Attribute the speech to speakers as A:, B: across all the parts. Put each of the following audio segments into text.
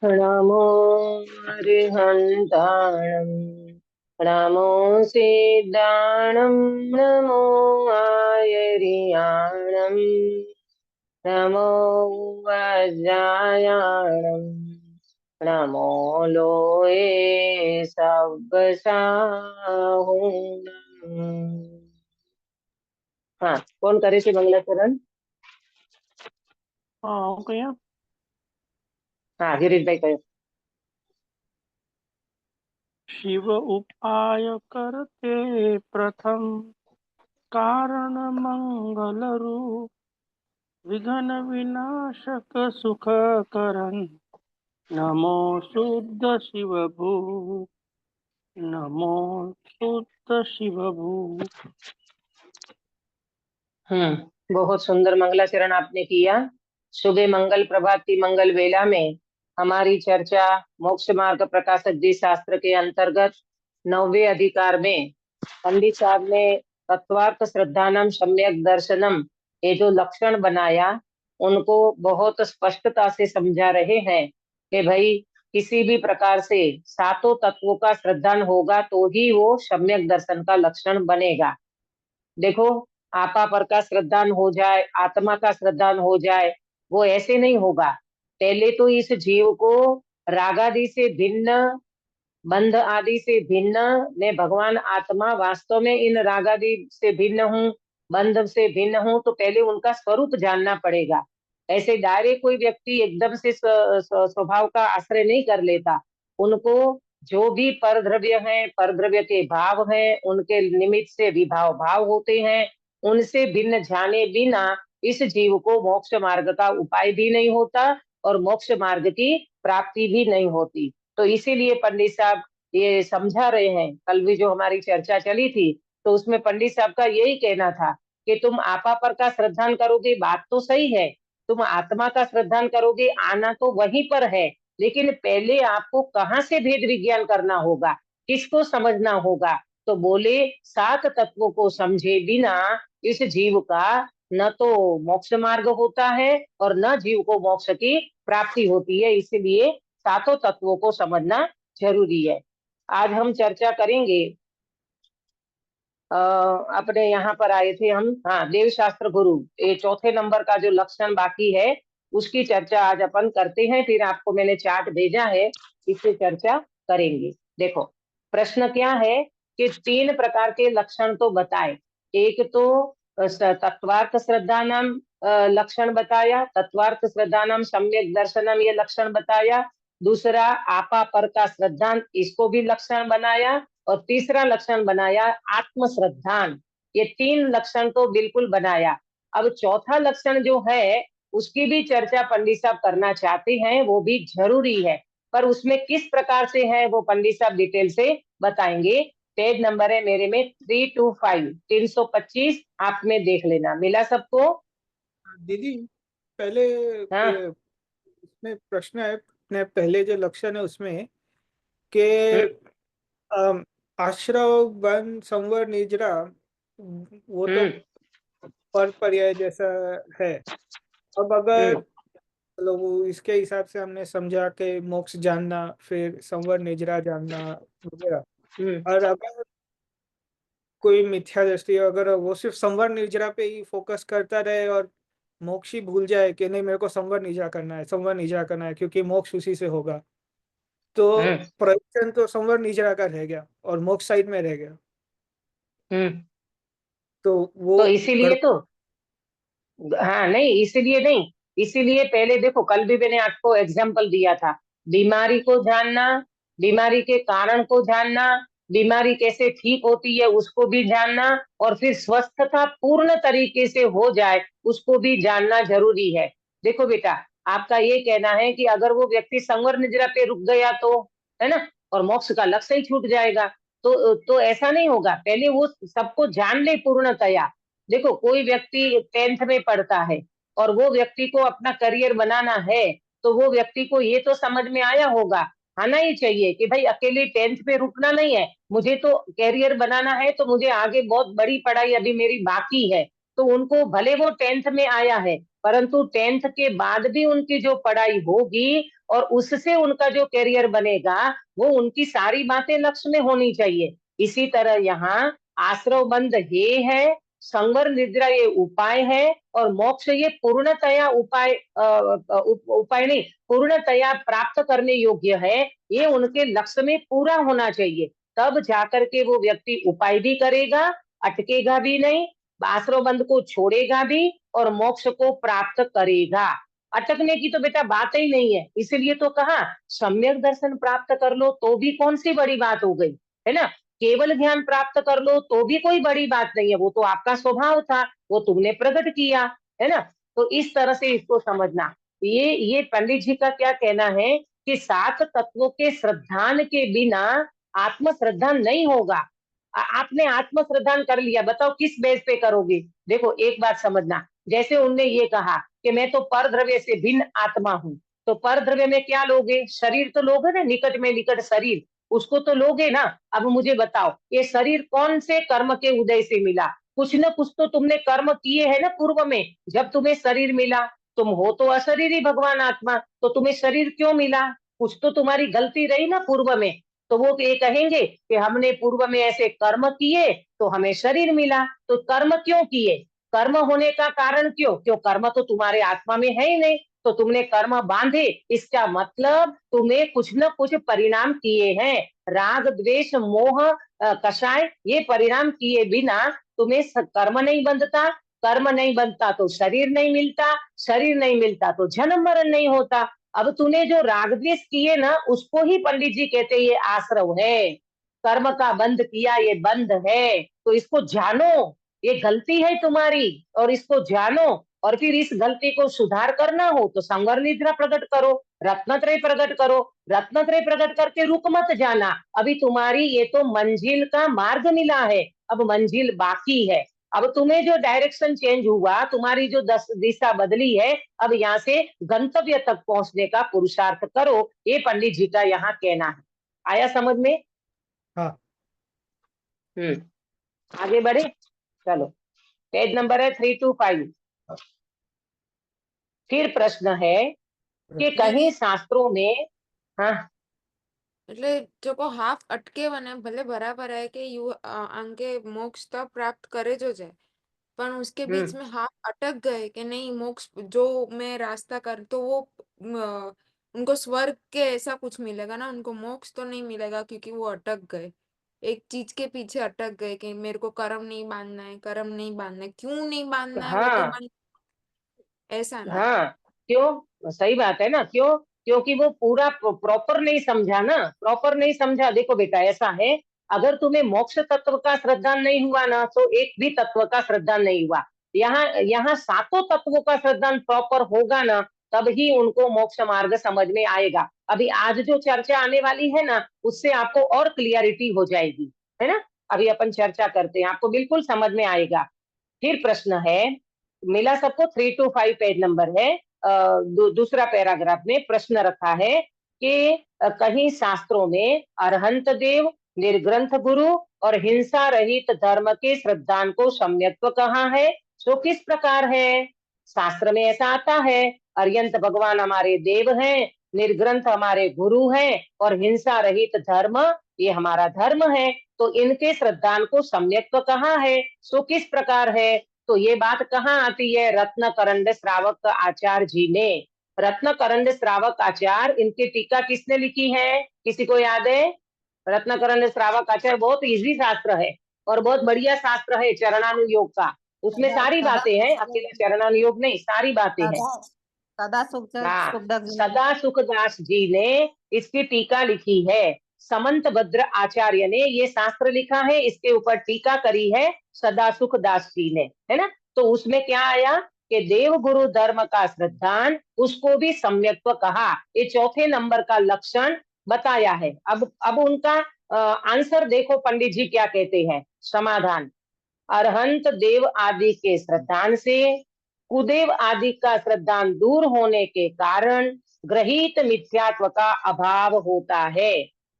A: नमो रिहन्ताणं नमो सिद्धाणं नमो आयरियाणं नमो वज्रायाणं नमो लोये सब्बसाहुणम्। हाँ, कौन करे છે મંગલાચરણ?
B: હું કયા
A: हाँ, गिरीशભાઈ कयो।
B: शिव उपाय करते प्रथम कारण मंगल रूप विघ्न विनाशक सुख करण नमो शुद्ध शिव भू नमो शुद्ध शिव भू।
A: बहुत सुंदर मंगलाचरण आपने किया। सुबह मंगल प्रभात की मंगल वेला में हमारी चर्चा मोक्ष मार्ग प्रकाशक जी शास्त्र के अंतर्गत 9वें अधिकार में पंडित साहब ने तत्वार्थ श्रद्धानम सम्यक दर्शनम ये जो लक्षण बनाया उनको बहुत स्पष्टता से समझा रहे हैं कि भाई किसी भी प्रकार से सातों तत्वों का श्रद्धान होगा तो ही वो सम्यक दर्शन का लक्षण बनेगा। देखो, आपा पर का श्रद्धान हो जाए, आत्मा का श्रद्धान हो जाए, वो ऐसे नहीं होगा। पहले तो इस जीव को राग आदि से भिन्न, बंध आदि से भिन्न, मैं भगवान आत्मा वास्तव में इन राग आदि से भिन्न हूँ, बंध से भिन्न हूँ, तो पहले उनका स्वरूप जानना पड़ेगा। ऐसे डायरेक्ट कोई व्यक्ति एकदम से स्वभाव का आश्रय नहीं कर लेता। उनको जो भी परद्रव्य हैं, परद्रव्य के भाव हैं, उनके निमित्त से विभाव भाव होते हैं, उनसे भिन्न जाने बिना इस जीव को मोक्ष मार्ग का उपाय भी नहीं होता और मोक्ष मार्ग की प्राप्ति भी नहीं होती। तो इसीलिए पंडित साहब ये समझा रहे हैं। कल भी जो हमारी चर्चा चली थी तो उसमें पंडित साहब का यही कहना था कि तुम आपा पर का श्रद्धान करोगे, बात तो सही है, तुम आत्मा का श्रद्धान करोगे, आना तो वहीं पर है, लेकिन पहले आपको कहाँ से भेद विज्ञान करना होगा, किसको समझना होगा। तो बोले सात तत्वों को समझे बिना इस जीव का न तो मोक्ष मार्ग होता है और न जीव को मोक्ष की प्राप्ति होती है। इसलिए सातों तत्वों को समझना जरूरी है। आज हम चर्चा करेंगे, अपने यहाँ पर आए थे हम, हाँ, देव शास्त्र गुरु, ये चौथे नंबर का जो लक्षण बाकी है उसकी चर्चा आज अपन करते हैं। फिर आपको मैंने चार्ट भेजा है, इससे चर्चा करेंगे। देखो, प्रश्न क्या है कि 3 प्रकार के लक्षण तो बताए। एक तो तत्वार्थ श्रद्धा नाम लक्षण बताया, तत्वार्थ श्रद्धा नाम सम्यक दर्शनम ये लक्षण बताया। दूसरा आपा पर का श्रद्धान, इसको भी लक्षण बनाया। और तीसरा लक्षण बनाया आत्म श्रद्धान। ये 3 लक्षण तो बिल्कुल बनाया। अब चौथा लक्षण जो है उसकी भी चर्चा पंडित साहब करना चाहते हैं, वो भी जरूरी है, पर उसमें किस प्रकार से है वो पंडित साहब डिटेल से बताएंगे। पेज नंबर है मेरे में 325, 325, आप में देख लेना। मिला सबको?
C: दीदी, पहले
A: हाँ।
C: इसमें प्रश्न है, अपने पहले जो लक्षण है उसमें के आश्रव वन संवर निजरा, वो तो
A: हम्म।
C: पर पर्याय जैसा है। अब अगर
A: हम्म।
C: लोग इसके हिसाब से हमने समझा कि मोक्ष जानना, फिर संवर निजरा जानना वगैरह,
A: हम्म।
C: और अगर कोई मिथ्या दृष्टि, अगर वो सिर्फ संवर निर्जरा पे ही फोकस करता रहे और मोक्ष ही भूल जाए कि नहीं मेरे को संवर निजरा करना है, संवर निजरा करना है क्योंकि मोक्ष उसी से होगा, तो
A: हम्म।
C: प्रयोजन तो संवर निजरा का रह गया और मोक्ष साइड में रह गया।
A: हम्म।
C: तो वो
A: तो इसीलिए तो, हाँ, नहीं इसीलिए नहीं, इसीलिए पहले देखो, कल भी मैंने आपको एग्जाम्पल दिया था। बीमारी को जानना, बीमारी के कारण को जानना, बीमारी कैसे ठीक होती है उसको भी जानना, और फिर स्वस्थता पूर्ण तरीके से हो जाए उसको भी जानना जरूरी है। देखो बेटा, आपका ये कहना है कि अगर वो व्यक्ति संवर निद्रा पे रुक गया तो, है ना, और मोक्ष का लक्ष्य ही छूट जाएगा। तो ऐसा नहीं होगा, पहले वो सबको जान ले पूर्णतया। देखो, कोई व्यक्ति 10th में पढ़ता है और वो व्यक्ति को अपना करियर बनाना है, तो वो व्यक्ति को ये तो समझ में आया होगा, आना ही चाहिए कि भाई अकेले 10th पे रुकना नहीं है, मुझे तो करियर बनाना है, तो मुझे आगे बहुत बड़ी पढ़ाई अभी मेरी बाकी है। तो उनको भले वो 10th में आया है परंतु 10th के बाद भी उनकी जो पढ़ाई होगी और उससे उनका जो करियर बनेगा, वो उनकी सारी बातें लक्ष्य में होनी चाहिए। इसी तरह यहाँ आश्रव बंध ये है, संवर निद्रा ये उपाय है, और मोक्ष ये पूर्णतया उपाय नहीं, पूर्णतया प्राप्त करने योग्य है। ये उनके लक्ष्य में पूरा होना चाहिए, तब जाकर के वो व्यक्ति उपाय भी करेगा, अटकेगा भी नहीं, आश्रव बंध को छोड़ेगा भी और मोक्ष को प्राप्त करेगा। अटकने की तो बेटा बात ही नहीं है। इसलिए तो कहा सम्यक दर्शन प्राप्त कर लो तो भी कौन सी बड़ी बात हो गई, है ना। केवल ज्ञान प्राप्त कर लो तो भी कोई बड़ी बात नहीं है, वो तो आपका स्वभाव था, वो तुमने प्रकट किया, है ना। तो इस तरह से इसको समझना। ये पंडित जी का क्या कहना है कि 7 तत्वों के श्रद्धान के बिना आत्म श्रद्धा नहीं होगा। आपने आत्म श्रद्धान कर लिया, बताओ किस बेस पे करोगे। देखो एक बात समझना, जैसे उनने ये कहा कि मैं तो पर द्रव्य से भिन्न आत्मा हूं, तो पर द्रव्य में क्या लोगे, शरीर तो लोगे ना, निकट में निकट शरीर, उसको तो लोगे ना। अब मुझे बताओ ये शरीर कौन से कर्म के उदय से मिला, कुछ न कुछ तो तुमने कर्म किए हैं ना पूर्व में, जब तुम्हें शरीर मिला। तुम हो तो अशरीरी भगवान आत्मा, तो तुम्हें शरीर क्यों मिला, कुछ तो तुम्हारी गलती रही ना पूर्व में। तो वो ये कहेंगे कि हमने पूर्व में ऐसे कर्म किए तो हमें शरीर मिला। तो कर्म क्यों किए, कर्म होने का कारण क्यों कर्म तो तुम्हारे आत्मा में है ही नहीं, तो तुमने कर्म बांधे, इसका मतलब तुम्हें कुछ न कुछ परिणाम किए हैं। राग द्वेष मोह कषाय ये परिणाम किए बिना तुम्हें कर्म नहीं बंधता, कर्म नहीं बनता तो शरीर नहीं मिलता, शरीर नहीं मिलता तो जन्म मरण नहीं होता। अब तूने जो राग द्वेष किए ना, उसको ही पंडित जी कहते ये आश्रव है, कर्म का बंध किया ये बंध है। तो इसको जानो, ये गलती है तुम्हारी, और इसको जानो, और फिर इस गलती को सुधार करना हो तो संवर निद्रा प्रकट करो, रत्नत्रय प्रकट करो, रत्नत्रय प्रकट करके रुक मत जाना। अभी तुम्हारी ये तो मंजिल का मार्ग मिला है, अब मंजिल बाकी है। अब तुम्हें जो डायरेक्शन चेंज हुआ, तुम्हारी जो दिशा बदली है, अब यहाँ से गंतव्य तक पहुंचने का पुरुषार्थ करो, ये पंडित जी का यहाँ कहना है। आया समझ में।
C: हाँ।
A: आगे बढ़े, चलो पेज नंबर है 325। फिर प्रश्न है कि कहीं शास्त्रों में, हाँ
D: એટલે જો કો હાફ અટકે વને ભલે બરાબર है कि यू अंके मोक्ष तो प्राप्त करे जो जाए, पर उसके बीच में हाफ अटक गए कि नहीं मोक्ष जो मैं रास्ता कर तो वो उनको स्वर्ग के ऐसा कुछ मिलेगा ना, उनको मोक्ष तो नहीं मिलेगा क्योंकि वो अटक गए, एक चीज के पीछे अटक गए कि मेरे को कर्म नहीं बांधना है, कर्म नहीं बांधना है, क्यों नहीं बांधना है वो तो
A: हाँ
D: मन ऐसा ना।
A: हाँ, क्यों, सही बात है ना, क्यों, क्योंकि वो पूरा प्रॉपर नहीं समझा ना, प्रॉपर नहीं समझा। देखो बेटा ऐसा है, अगर तुम्हें मोक्ष तत्व का श्रद्धान नहीं हुआ ना, तो एक भी तत्व का श्रद्धान नहीं हुआ। यहाँ यहाँ 7 तत्वों का श्रद्धान प्रॉपर होगा ना, तब ही उनको मोक्ष मार्ग समझ में आएगा। अभी आज जो चर्चा आने वाली है ना, उससे आपको और क्लियरिटी हो जाएगी, है ना। अभी अपन चर्चा करते हैं, आपको बिल्कुल समझ में आएगा। फिर प्रश्न है, मिला सबको, 325 पेज नंबर है। दूसरा पैराग्राफ में प्रश्न रखा है कि कहीं शास्त्रों में अरहंत देव, निर्ग्रंथ गुरु और हिंसा रहित धर्म के श्रद्धान को सम्यक्त्व कहा है, सो किस प्रकार है। शास्त्र में ऐसा आता है, अरियंत भगवान हमारे देव हैं, निर्ग्रंथ हमारे गुरु हैं, और हिंसा रहित धर्म ये हमारा धर्म है, तो इनके श्रद्धान को सम्यक्त्व कहा है, सो किस प्रकार है। तो ये बात कहाँ आती है, रत्न करंड श्रावक आचार्य जी ने। रत्न करंड श्रावक आचार्य, इनकी टीका किसने लिखी है, किसी को याद है। रत्न करंड श्रावक आचार्य बहुत इजी शास्त्र है और बहुत बढ़िया शास्त्र है चरणानुयोग का, उसमें सारी बातें हैं, अकेले चरणानुयोग नहीं, सारी बातें हैं।
E: सदा सुखदास जी ने।
A: सदा सुखदास जी ने इसकी टीका लिखी है। समंत भद्र आचार्य ने ये शास्त्र लिखा है, इसके ऊपर टीका करी है सदा सुखदास जी ने, है ना। तो उसमें क्या आया कि देव गुरु धर्म का श्रद्धान, उसको भी सम्यक्त्व कहा। ये चौथे नंबर का लक्षण बताया है। अब उनका आंसर देखो, पंडित जी क्या कहते हैं, समाधान। अरहंत देव आदि के श्रद्धान से कुदेव आदि का श्रद्धान दूर होने के कारण ग्रहित मिथ्यात्व का अभाव होता है।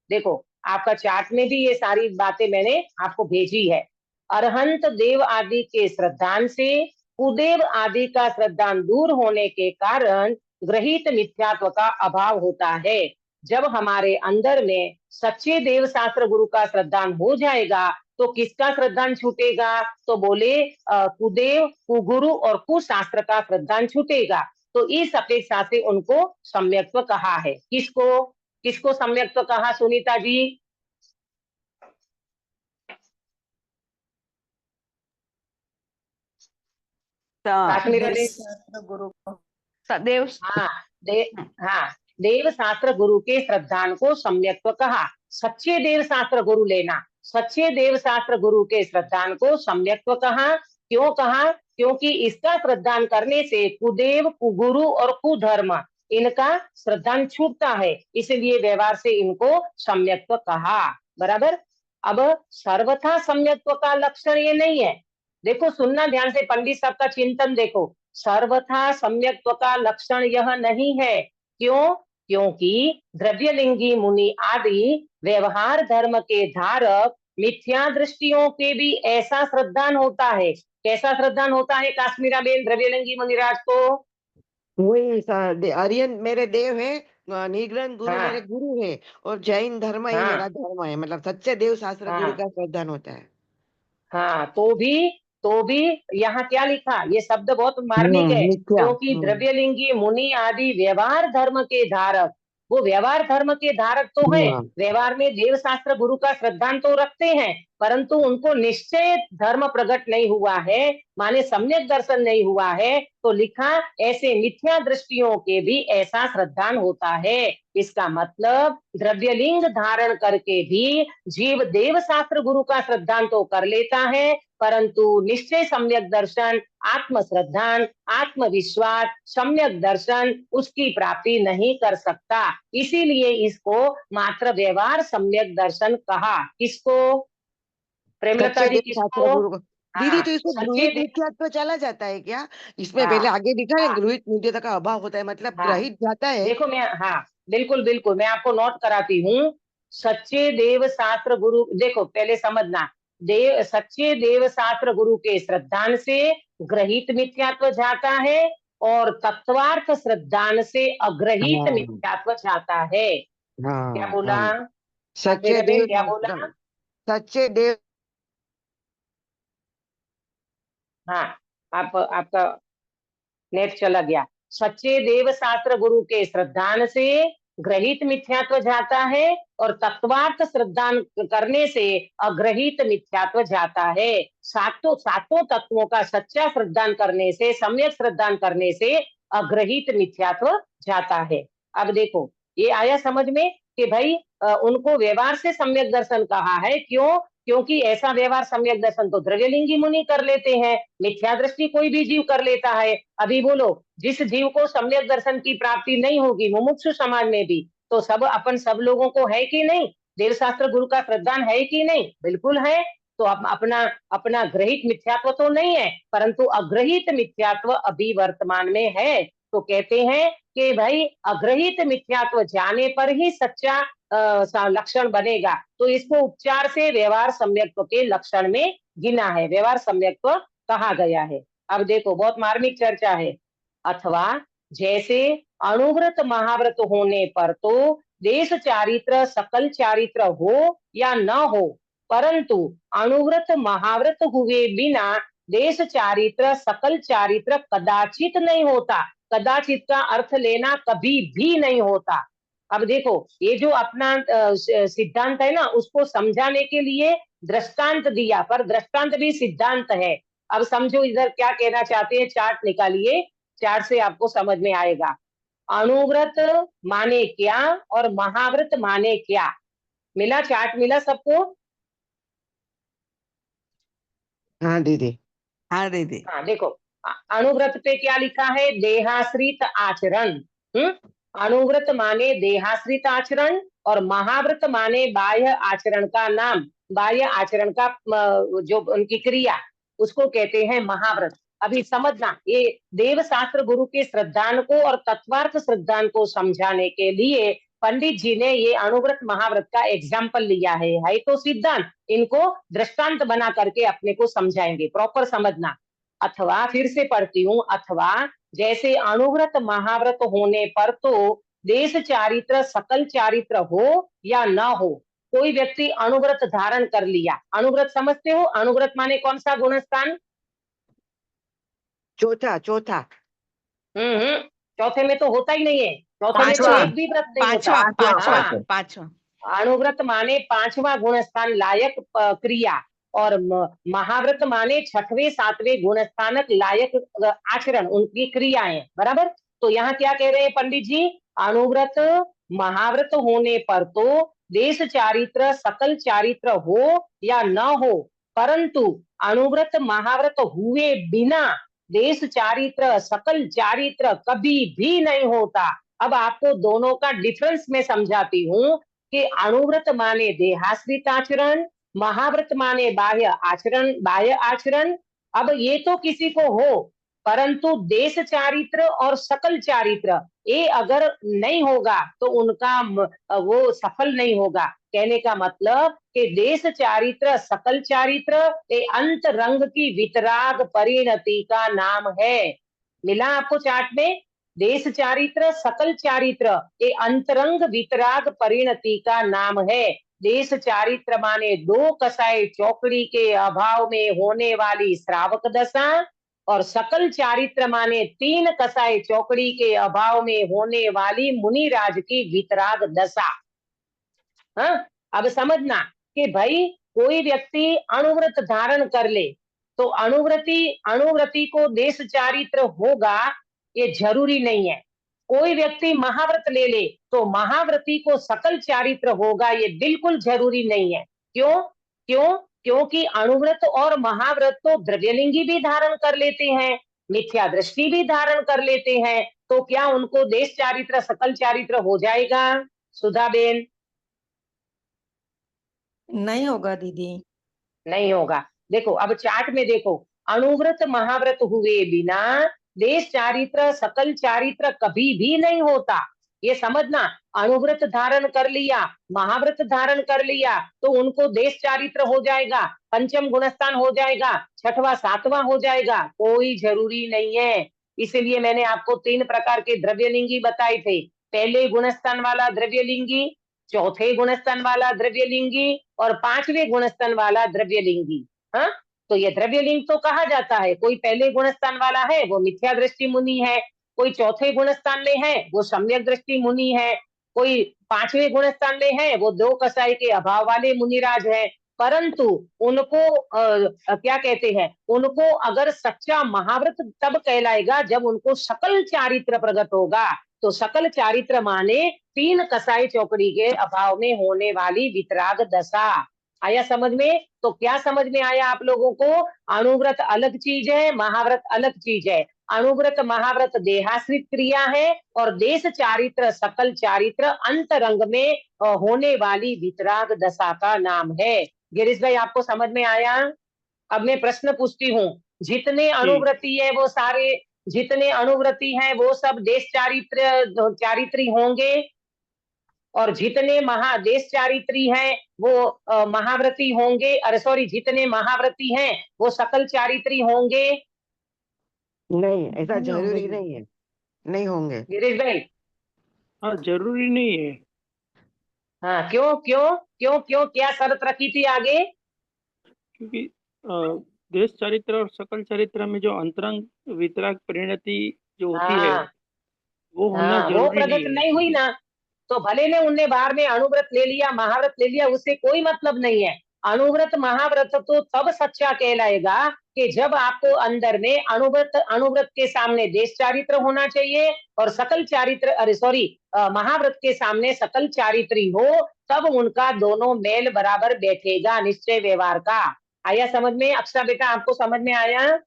A: देखो आपका चार्ट में भी ये सारी बातें मैंने आपको भेजी है। अरहंत देव आदि के श्रद्धान से कुदेव आदि का श्रद्धान दूर होने के कारण ग्रहित मिथ्यात्व का अभाव होता है। जब हमारे अंदर में सच्चे देव शास्त्र गुरु का श्रद्धान हो जाएगा तो किसका श्रद्धान छूटेगा? तो बोले कुदेव, कुगुरु और कुशास्त्र का श्रद्धान छूटेगा। तो इस अपेक्षा से उनको सम्यक्त्व कहा है। किसको किसको सम्यक्त्व कहा सुनीता जी? काश्मीरा देव
E: शास्त्र गुरु को
F: सदैव
A: हाँ देव शास्त्र गुरु के श्रद्धान को सम्यक्त्व कहा। सच्चे देव शास्त्र गुरु लेना, सच्चे देव शास्त्र गुरु के श्रद्धान को सम्यक्त्व कहा। क्यों कहा? क्योंकि इसका श्रद्धान करने से कुदेव, कुगुरु और कुधर्म इनका श्रद्धान छूटता है, इसलिए व्यवहार से इनको सम्यक्त्व कहा। बराबर। अब सर्वथा सम्यक्त्व का लक्षण ये नहीं है। देखो सुनना ध्यान से, पंडित साहब का चिंतन देखो। सर्वथा सम्यक्त्व का लक्षण यह नहीं है। क्यों? क्योंकि द्रव्यलिंगी मुनि आदि व्यवहार धर्म के धारक मिथ्या दृष्टियों के भी ऐसा श्रद्धान होता है। कैसा श्रद्धान होता है काश्मीरा बेन द्रव्यलिंगी मुनिराज को?
F: वही आर्यन मेरे देव है, निग्रह गुरु
A: हाँ।
F: मेरे गुरु है, और जैन धर्म ही
A: हाँ।
F: मेरा धर्म है। मतलब सच्चे देव शास्त्र गुरु
A: हाँ।
F: का श्रद्धान होता है।
A: हाँ, तो भी यहाँ क्या लिखा? ये शब्द बहुत मार्मिक है।
F: मिथ्या।
A: क्योंकि द्रव्यलिंगी मुनि आदि व्यवहार धर्म के धारक, वो व्यवहार धर्म के धारक तो है, व्यवहार में देव शास्त्र गुरु का श्रद्धान तो रखते हैं, परंतु उनको निश्चय धर्म प्रकट नहीं हुआ है, माने सम्यक दर्शन नहीं हुआ है। तो लिखा ऐसे मिथ्या दृष्टियों के भी ऐसा श्रद्धान होता है। इसका मतलब द्रव्यलिंग धारण करके भी जीव देव शास्त्र गुरु का श्रद्धान तो कर लेता है, परंतु निश्चय सम्यक दर्शन, आत्म श्रद्धान, आत्मविश्वास, सम्यक दर्शन उसकी प्राप्ति नहीं कर सकता। इसीलिए इसको मात्र व्यवहार सम्यक दर्शन कहा। किसको? प्रेमलता जी किसको?
F: दीदी तो इसको
A: सच्चे
F: गृहित
A: देव
F: मिथ्यात्व चला जाता है क्या? इसमें
A: हाँ,
F: पहले आगे लिखा है
A: हाँ,
F: गृहित मिथ्यात्व का अभाव होता है, मतलब
A: हाँ।
F: ग्रहित जाता है।
A: देखो मैं बिल्कुल बिल्कुल मैं आपको नोट कराती हूँ। सच्चे देव शास्त्र गुरु, देखो पहले समझना, सच्चे देव शास्त्र गुरु के श्रद्धान से ग्रहित मिथ्यात्व जाता है और तत्वार्थ श्रद्धान से अग्रहित
F: हाँ।
A: मिथ्यात्व जाता है। क्या
F: हाँ
A: बोला?
F: हाँ। सच्चे
A: मेरा बेन
F: देव
A: क्या बोला?
F: सच्चे देव।
A: हाँ, आपका नेट चला गया। सच्चे देव शास्त्र गुरु के श्रद्धान से ग्रहित मिथ्यात्व जाता है और तत्वार्थ श्रद्धान करने से अग्रहित मिथ्यात्व जाता है। सातों तत्वों का सच्चा श्रद्धान करने से, सम्यक श्रद्धान करने से अग्रहित मिथ्यात्व जाता है। अब देखो ये आया समझ में कि भाई उनको व्यवहार से सम्यक दर्शन कहा है। क्यों? क्योंकि ऐसा व्यवहार सम्यक दर्शन तो द्रव्यलिंगी मुनि कर लेते हैं, मिथ्या दृष्टि कोई भी जीव कर लेता है। अभी बोलो, जिस जीव को सम्यक दर्शन की प्राप्ति नहीं होगी मुमुक्षु समाज में भी, तो सब लोगों को है कि नहीं? देव शास्त्र गुरु का श्रद्धान है कि नहीं? बिल्कुल है। तो अपना अपना ग्रहित मिथ्यात्व तो नहीं है, परंतु अग्रहित मिथ्यात्व अभी वर्तमान में है। तो कहते हैं कि भाई अग्रहित मिथ्यात्व जाने पर ही सच्चा लक्षण बनेगा। तो इसको उपचार से व्यवहार सम्यक्त्व के लक्षण में गिना है, व्यवहार सम्यक्त्व कहा गया है। अब देखो बहुत मार्मिक चर्चा है। अथवा जैसे अणुव्रत महाव्रत होने पर तो देश चारित्र सकल चारित्र हो या न हो, परंतु अणुव्रत महाव्रत हुए बिना देश चारित्र सकल चारित्र कदाचित नहीं होता। कदाचित का अर्थ लेना कभी भी नहीं होता। अब देखो ये जो अपना सिद्धांत है ना, उसको समझाने के लिए दृष्टांत दिया, पर दृष्टांत भी सिद्धांत है। अब समझो इधर क्या कहना चाहते हैं, चार्ट निकालिए, चार्ट से आपको समझ में आएगा। अणुव्रत माने क्या और महाव्रत माने क्या? मिला? चार्ट मिला सबको?
F: हाँ दीदी। हाँ दीदी।
A: हाँ देखो, अणुव्रत पे क्या लिखा है? देहाश्रित आचरण। अणुव्रत माने देहाश्रित आचरण और महाव्रत माने बाह्य आचरण का नाम, बाह्य आचरण का जो उनकी क्रिया, उसको कहते हैं महाव्रत। अभी समझना, ये देव शास्त्र गुरु के श्रद्धान को और तत्वार्थ श्रद्धान को समझाने के लिए पंडित जी ने ये अणुव्रत महाव्रत का एग्जाम्पल लिया है तो सिद्धांत, इनको दृष्टांत बना करके अपने को समझाएंगे। प्रॉपर समझना। अथवा, फिर से पढ़ती हूँ, अथवा जैसे अणुव्रत महाव्रत होने पर तो देश चारित्र सकल चारित्र हो या न हो, कोई व्यक्ति अणुव्रत धारण कर लिया। अणुव्रत समझते हो? अणुव्रत माने कौन सा गुणस्थान?
F: चौथा चौथा
A: चौथे में तो होता ही नहीं है, चौथे में तो
E: पांचवा
A: एक भी व्रत नहीं होता।
E: पांचवा पांचवा
A: हाँ,
E: पांचवा
A: अणुव्रत माने पांचवा गुणस्थान लायक क्रिया, और महाव्रत माने छठवें सातवें गुणस्थानक लायक आचरण, उनकी क्रियाएं। बराबर? तो यहाँ क्या कह रहे हैं पंडित जी? अणुव्रत महाव्रत होने पर तो देश चारित्र सकल चारित्र हो या न हो, परंतु अणुव्रत महाव्रत हुए बिना देश चारित्र सकल चारित्र कभी भी नहीं होता। अब आपको दोनों का डिफरेंस मैं समझाती हूँ कि अणुव्रत माने देहाश्रित आचरण, महाव्रत माने बाह्य आचरण। अब ये तो किसी को हो, परंतु देश चारित्र और सकल चारित्र ये अगर नहीं होगा तो उनका वो सफल नहीं होगा। कहने का मतलब कि देश चारित्र सकल चारित्र ये अंत रंग की वितराग परिणति का नाम है। मिला आपको चार्ट में? देश चारित्र सकल चारित्र ये अंतरंग वितराग परिणति का नाम है। देश चारित्र माने दो कसाई चौकड़ी के अभाव में होने वाली श्रावक दशा, और सकल चारित्र माने तीन कसाई चौकड़ी के अभाव में होने वाली मुनिराज की वितराग दशा। हाँ, अब समझना कि भाई कोई व्यक्ति अणुव्रत धारण कर ले तो अणुव्रती को देश चारित्र होगा, ये जरूरी नहीं है। कोई व्यक्ति महाव्रत ले ले तो महाव्रती को सकल चारित्र होगा, ये बिल्कुल जरूरी नहीं है। क्यों? क्योंकि अणुव्रत और महाव्रत तो द्रव्यलिंगी भी धारण कर लेते हैं, मिथ्या दृष्टि भी धारण कर लेते हैं, तो क्या उनको देश चारित्र सकल चारित्र हो जाएगा? सुधाबेन?
E: नहीं होगा दीदी।
A: नहीं होगा। देखो अब चार्ट में देखो, अणुव्रत महाव्रत हुए बिना देश चारित्र सकल चारित्र कभी भी नहीं होता। ये समझना, अणुव्रत धारण कर लिया, महाव्रत धारण कर लिया तो उनको देश चारित्र हो जाएगा, पंचम गुणस्थान हो जाएगा, छठवां सातवां हो जाएगा, कोई जरूरी नहीं है। इसलिए मैंने आपको 3 प्रकार के द्रव्यलिंगी बताए थे। पहले गुणस्थान वाला द्रव्यलिंगी, चौथे गुणस्थान वाला द्रव्यलिंगी और 5वें गुणस्थान वाला द्रव्यलिंगी। हाँ, तो ये द्रव्यलिंग तो कहा जाता है। कोई पहले गुणस्थान वाला है वो मिथ्या दृष्टि मुनि है, कोई चौथे गुणस्थान में है वो सम्यक दृष्टि मुनि है, कोई 5वें गुणस्थान में है वो दो कसाई के अभाव वाले मुनिराज है। परंतु उनको क्या कहते हैं, उनको अगर सच्चा महाव्रत तब कहलाएगा जब उनको सकल चारित्र प्रकट होगा। तो सकल चारित्र माने तीन कसाई चौकड़ी के अभाव में होने वाली वितराग दशा। आया समझ में? तो क्या समझ में आया आप लोगों को? अणुव्रत अलग चीज है, महाव्रत अलग चीज है। अणुव्रत महाव्रत देहाश्रित क्रिया है और देश चारित्र सकल चारित्र अंतरंग में होने वाली वितराग दशा का नाम है। गिरीश भाई आपको समझ में आया? अब मैं प्रश्न पूछती हूँ, जितने अणुव्रती है वो सारे, जितने अणुव्रती हैं वो सब देश चारित्री होंगे, और जितने महादेश चारित्री हैं वो महाव्रती होंगे। अरे सॉरी, जितने महाव्रती हैं वो सकल चारित्री होंगे।
F: नहीं, ऐसा
E: नहीं होंगे
F: जरूरी
E: दीदी।
F: नहीं है, नहीं होंगे।
A: गिरीश भाई?
B: हाँ, जरूरी नहीं है,
A: हाँ, क्यों क्यों क्यों क्यों क्या शर्त रखी थी आगे?
B: क्योंकि देश चरित्र और सकल चरित्र में जो अंतरंग वितराग परिणति जो होती है
A: हाँ
B: वो होना
A: हाँ, वो
B: जरूरी
A: प्रकट
B: नहीं है।
A: नहीं हुई ना, तो भले ने उनने बाहर में अणुव्रत ले लिया, महाव्रत ले लिया, उससे कोई मतलब नहीं है। अणुव्रत महाव्रत तो तब सच्चा कहलाएगा कि जब आपको अंदर में अणुव्रत के सामने देश चारित्र होना चाहिए और सकल चारित्र, अरे सॉरी, महाव्रत के सामने सकल चारित्री हो, तब उनका दोनों मेल बराबर बैठेगा निश्चय व्यवहार का। आया समझ में? अक्षा बेटा आपको समझ में आया?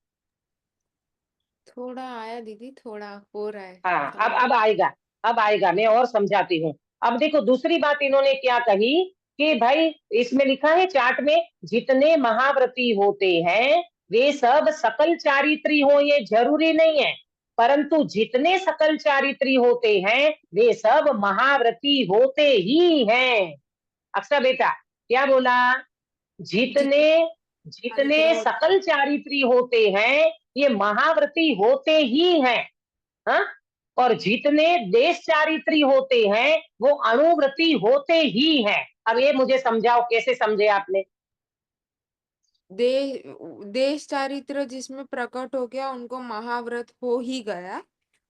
D: थोड़ा आया दीदी, थोड़ा हो रहा है
A: हाँ,
D: समझ।
A: अब आएगा, अब आएगा, मैं और समझाती हूँ। अब देखो दूसरी बात इन्होंने क्या कही कि भाई इसमें लिखा है चार्ट में, जितने महाव्रती होते हैं वे सब सकल चारित्री हो, ये जरूरी नहीं है, परंतु जितने सकल चारित्री होते हैं वे सब महाव्रती होते ही हैं। अक्सर बेटा क्या बोला? जितने जितने
D: चारित्र होते
A: सकल चारित्री होते हैं ये महाव्रती होते ही हैं, हाँ? और जितने देश चारित्री होते हैं वो अणुव्रती होते ही हैं। अब ये मुझे समझाओ, कैसे समझे आपने?
D: देश चारित्र जिसमें प्रकट हो गया उनको महाव्रत हो ही गया।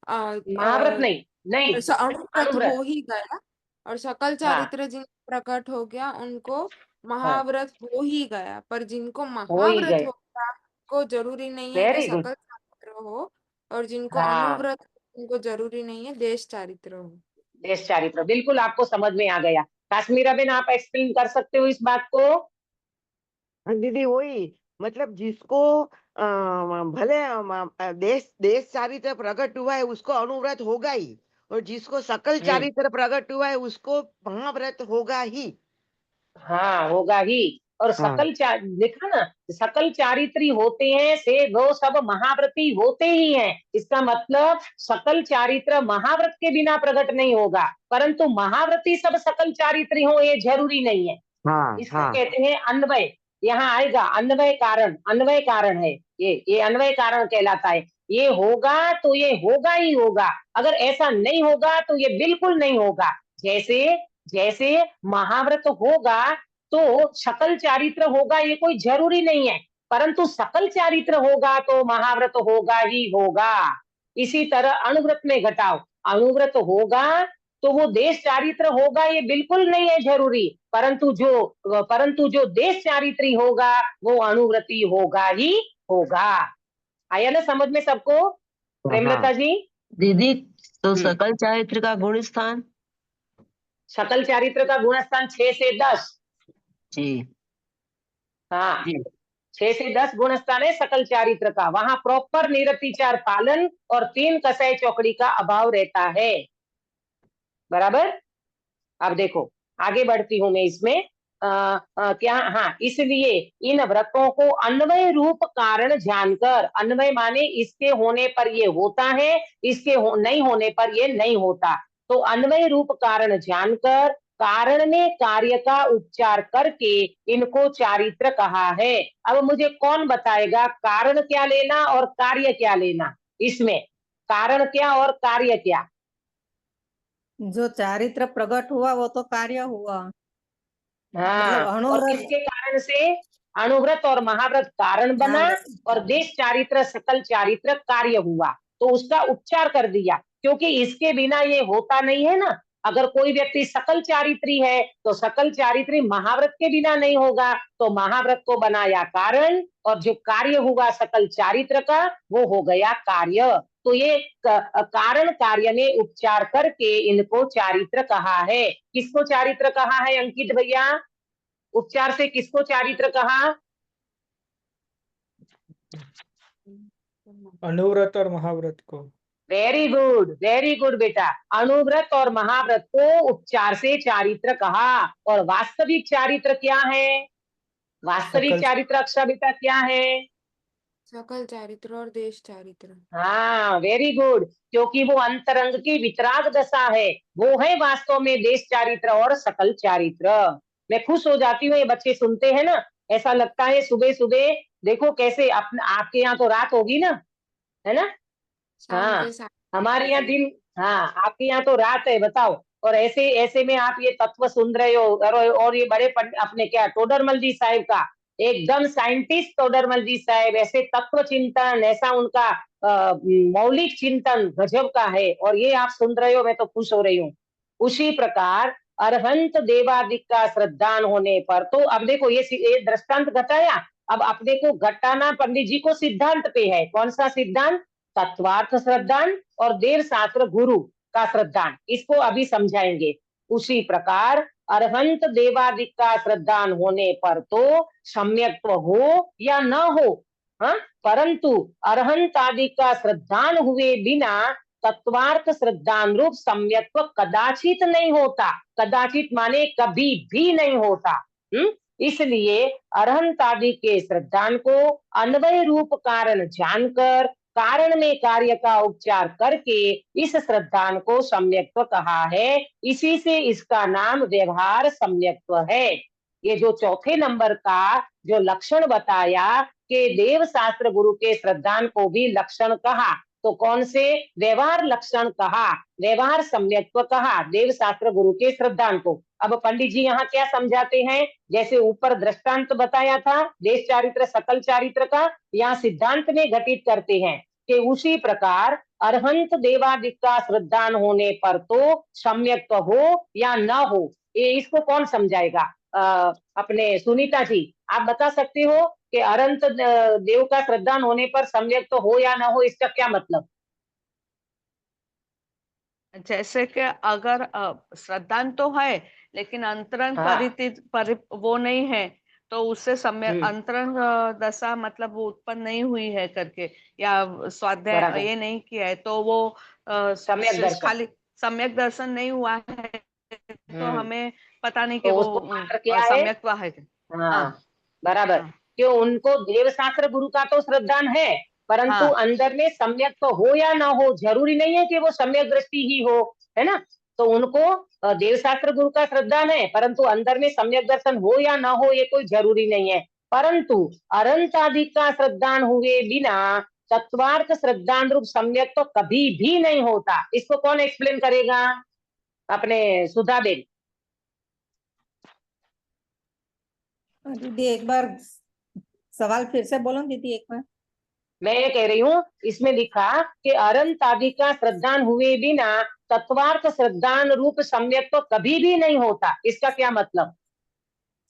A: महाव्रत नहीं, नहीं,
D: अणुव्रत
A: अणुव्रत।
D: हो ही गया और सकल
A: हाँ,
D: चारित्र जिन प्रकट हो गया उनको
A: हाँ,
D: महाव्रत हो ही गया। पर जिनको
A: हो ही
D: महाव्रत
A: गए।
D: हो गया को जरूरी नहीं है कि
A: वेरी गुड।
D: सकल चारित्र हो, और जिनको
A: हाँ,
D: अनुव्रत उनको जरूरी नहीं है देश चारित्र हो।
A: देश चारित्र बिल्कुल आपको समझ में आ गया। काश्मीरा बेन, आप एक्सप्लेन कर सकते हो इस बात को?
F: हाँ दीदी, वही मतलब जिसको भले देश देश चारित्र प्रकट हुआ है उसको अनुव्रत होगा ही, और जिसको सकल चारित्र प्रकट हुआ है उसको महाव्रत होगा ही।
A: हाँ, होगा ही। और
F: हाँ
A: देखा ना, सकल चारित्री होते हैं से वो सब महाव्रती होते ही हैं। इसका मतलब सकल चारित्र महाव्रत के बिना प्रकट नहीं होगा, परंतु महाव्रती सब सकल चारित्री हो ये जरूरी नहीं है।
F: हाँ
A: इसको
F: हाँ
A: कहते हैं अन्वय। यहाँ आएगा अन्वय कारण, अन्वय कारण है ये अन्वय कारण कहलाता है। ये होगा तो ये होगा ही होगा, अगर ऐसा नहीं होगा तो ये बिल्कुल नहीं होगा। जैसे जैसे महाव्रत होगा तो सकल चारित्र होगा ये कोई जरूरी नहीं है, परंतु सकल चारित्र होगा तो महाव्रत होगा ही होगा। इसी तरह अणुव्रत में घटाओ, अणुव्रत होगा तो वो देश चारित्र होगा ये बिल्कुल नहीं है जरूरी, परंतु जो देश चारित्री होगा वो अणुव्रती होगा ही होगा। आया ना समझ में सबको?
F: हाँ।
A: प्रेमलता जी?
G: दीदी, तो
A: हम्म।
G: सकल चारित्र का गुण स्थान?
A: सकल चारित्र का गुणस्थान 6 से 10।
G: जी
A: हाँ,
G: जी
A: 6 से 10 गुणस्थान है सकल चारित्र का। वहां प्रॉपर निरतिचार पालन और 3 कसाई चौकड़ी का अभाव रहता है। बराबर? अब देखो, आगे बढ़ती हूं मैं इसमें। क्या, हाँ, इसलिए इन व्रतों को अन्वय रूप कारण जानकर, अन्वय माने इसके होने पर ये होता है, इसके नहीं होने पर ये नहीं होता, तो अन्वय रूप कारण जानकर कारण में कार्य का उपचार करके इनको चारित्र कहा है। अब मुझे कौन बताएगा कारण क्या लेना और कार्य क्या लेना? इसमें कारण क्या और कार्य क्या?
E: जो चारित्र प्रकट हुआ वो तो कार्य हुआ, मतलब
A: हाँ, और
E: अणुव्रत
A: किसके कारण से? अणुव्रत और महाव्रत कारण बना और देश चारित्र सकल चारित्र कार्य हुआ, तो उसका उपचार कर दिया, क्योंकि इसके बिना ये होता नहीं है ना। अगर कोई व्यक्ति सकल चारित्री है तो सकल चारित्री महाव्रत के बिना नहीं होगा, तो महाव्रत को बनाया कारण, और जो कार्य हुआ सकल चारित्र का वो हो गया कार्य। तो ये कारण कार्य में उपचार करके इनको चारित्र कहा है। किसको चारित्र कहा है अंकित भैया? उपचार से किसको चारित्र कहा?
C: अनुव्रत और महाव्रत को।
A: वेरी गुड बेटा। अणुव्रत और महाव्रत को उपचार से चारित्र कहा। और वास्तविक चारित्र क्या है? वास्तविक
C: सकल
A: चारित्र अक्षा बेटा क्या है?
D: सकल चारित्र और देश चारित्र।
A: हाँ, वेरी गुड, क्योंकि वो अंतरंग की वितराग दशा है, वो है वास्तव में देश चारित्र और सकल चारित्र। मैं खुश हो जाती हूँ ये बच्चे सुनते हैं ना, ऐसा लगता है सुबह सुबह देखो कैसे आपके यहाँ तो रात होगी ना, है ना?
D: शाम
A: हाँ,
D: के 7
A: हमारे यहाँ
D: बजे।
A: दिन। हाँ, आपके यहाँ तो रात है, बताओ। और ऐसे ऐसे में आप ये तत्व सुन रहे हो, और ये बड़े अपने क्या टोडरमल जी साहिब का, एकदम साइंटिस्ट टोडरमल जी साहिब, ऐसे तत्व चिंतन, ऐसा उनका मौलिक चिंतन गजब का है, और ये आप सुन रहे हो, मैं तो खुश हो रही हूँ। उसी प्रकार अरहंत देवादिक का श्रद्धान होने पर, तो अब देखो ये दृष्टांत घटाया, अब अपने को घटाना पंडित जी को सिद्धांत पे है। कौन सा सिद्धांत? तत्वार्थ श्रद्धान और देव शास्त्र गुरु का श्रद्धान, इसको अभी समझाएंगे। उसी प्रकार अरहंत देवादिक का श्रद्धान होने पर तो सम्यक्त्व हो या न हो, हाँ, परंतु अरहंत आदि का श्रद्धान हुए बिना तत्वार्थ श्रद्धान रूप सम्यक्त्व कदाचित नहीं होता। कदाचित माने कभी भी नहीं होता। इसलिए अरहंत आदि के श्रद्धान को अन्वय रूप कारण जानकर कारण में कार्य का उपचार करके इस श्रद्धान को सम्यक्त्व कहा है। इसी से इसका नाम व्यवहार सम्यक्त्व है। ये जो चौथे नंबर का जो लक्षण बताया के देव शास्त्र गुरु के श्रद्धान को भी लक्षण कहा। तो कौन से? व्यवहार लक्षण कहा, व्यवहार सम्यक्त्व कहा देव शास्त्र गुरु के श्रद्धान को। अब पंडित जी यहाँ क्या समझाते हैं? जैसे ऊपर दृष्टांत बताया था देश चारित्र सकल चारित्र का, यहाँ सिद्धांत में घटित करते हैं कि उसी प्रकार अरहंत देवादिक का श्रद्धान होने पर तो सम्यक्त्व हो या न हो, ये इसको कौन समझाएगा? अपने सुनीता जी आप बता सकते हो कि अरंत देव का श्रद्धान होने पर सम्यक तो हो या ना हो, इसका क्या मतलब?
H: जैसे कि अगर श्रद्धान तो है लेकिन अंतरंग
A: हाँ।
H: वो नहीं है, तो उससे सम्यक
A: हम्म।
H: अंतरंग दशा मतलब वो उत्पन्न नहीं हुई है करके, या
A: बराबर।
H: स्वाध्याय ये नहीं किया है, तो वो
A: सम्यक दर्शन।
H: खाली सम्यक दर्शन नहीं हुआ है, तो हमें पता नहीं कि
A: तो
H: वो
A: उसको मात्र क्या है?
H: सम्यक्त्व है।
A: हाँ बराबर।
H: हाँ।
A: क्यों? उनको देव शास्त्र गुरु का तो श्रद्धान है, परंतु
H: हाँ।
A: अंदर में सम्यक तो हो या ना हो, जरूरी नहीं है कि वो सम्यक दृष्टि ही हो, है ना? तो उनको देव शास्त्र गुरु का श्रद्धान है, परंतु अंदर में सम्यक दर्शन हो या ना हो ये कोई जरूरी नहीं है। परंतु अरंत आदि का श्रद्धान हुए बिना तत्वार्थ श्रद्धान रूप सम्यक तो कभी भी नहीं होता। इसको कौन एक्सप्लेन करेगा? अपने सुधा बेन।
E: दीदी एक बार सवाल फिर से बोलो दीदी एक बार।
A: मैं ये कह रही हूँ, इसमें लिखा कि अरंत आदि का श्रद्धान हुए बिना तत्वार्थ श्रद्धान रूप सम्यक तो कभी भी नहीं होता, इसका क्या मतलब?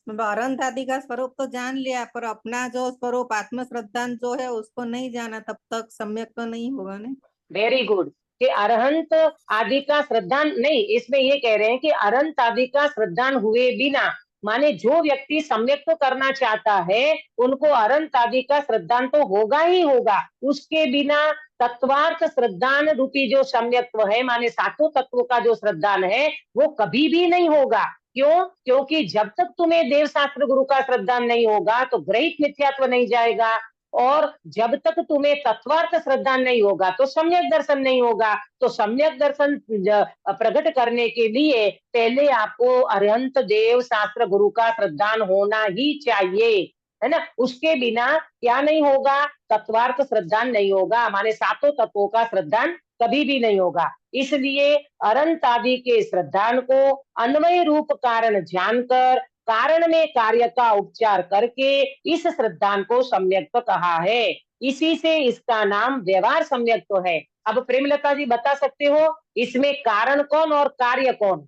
E: अरंत आदि का स्वरूप तो जान लिया, पर अपना जो स्वरूप आत्म श्रद्धान जो है उसको नहीं जाना, तब तक सम्यक तो नहीं होगा ना।
A: Very good. कि अरहंत आदि का श्रद्धान नहीं, इसमें ये कह रहे हैं कि अरंत आदि का श्रद्धान हुए बिना, माने जो व्यक्ति सम्यक तो करना चाहता है उनको अरंत आदि का श्रद्धान तो होगा ही होगा, उसके बिना तत्वार्थ श्रद्धान रूपी जो सम्यक्त्व है, माने सातों तत्वों का जो श्रद्धान है वो कभी भी नहीं होगा। क्यों? क्योंकि जब तक तुम्हें देव शास्त्र गुरु का श्रद्धान नहीं होगा तो ग्रहित मिथ्यात्व नहीं जाएगा, और जब तक तुम्हें तत्वार्थ श्रद्धा नहीं होगा तो सम्यक दर्शन नहीं होगा। तो सम्यक दर्शन प्रकट करने के लिए पहले आपको अरहंत देव शास्त्र गुरु का श्रद्धान होना ही चाहिए, है ना? उसके बिना क्या नहीं होगा? तत्वार्थ श्रद्धान नहीं होगा, हमारे सातों तत्वों का श्रद्धान कभी भी नहीं होगा। इसलिए अरंत आदि के श्रद्धान को अन्वय रूप कारण जानकर कारण में कार्य का उपचार करके इस श्रद्धान को सम्यक्त्व कहा है। इसी से इसका नाम व्यवहार सम्यक्त्व है। अब प्रेमलता जी बता सकते हो इसमें कारण कौन और कार्य कौन?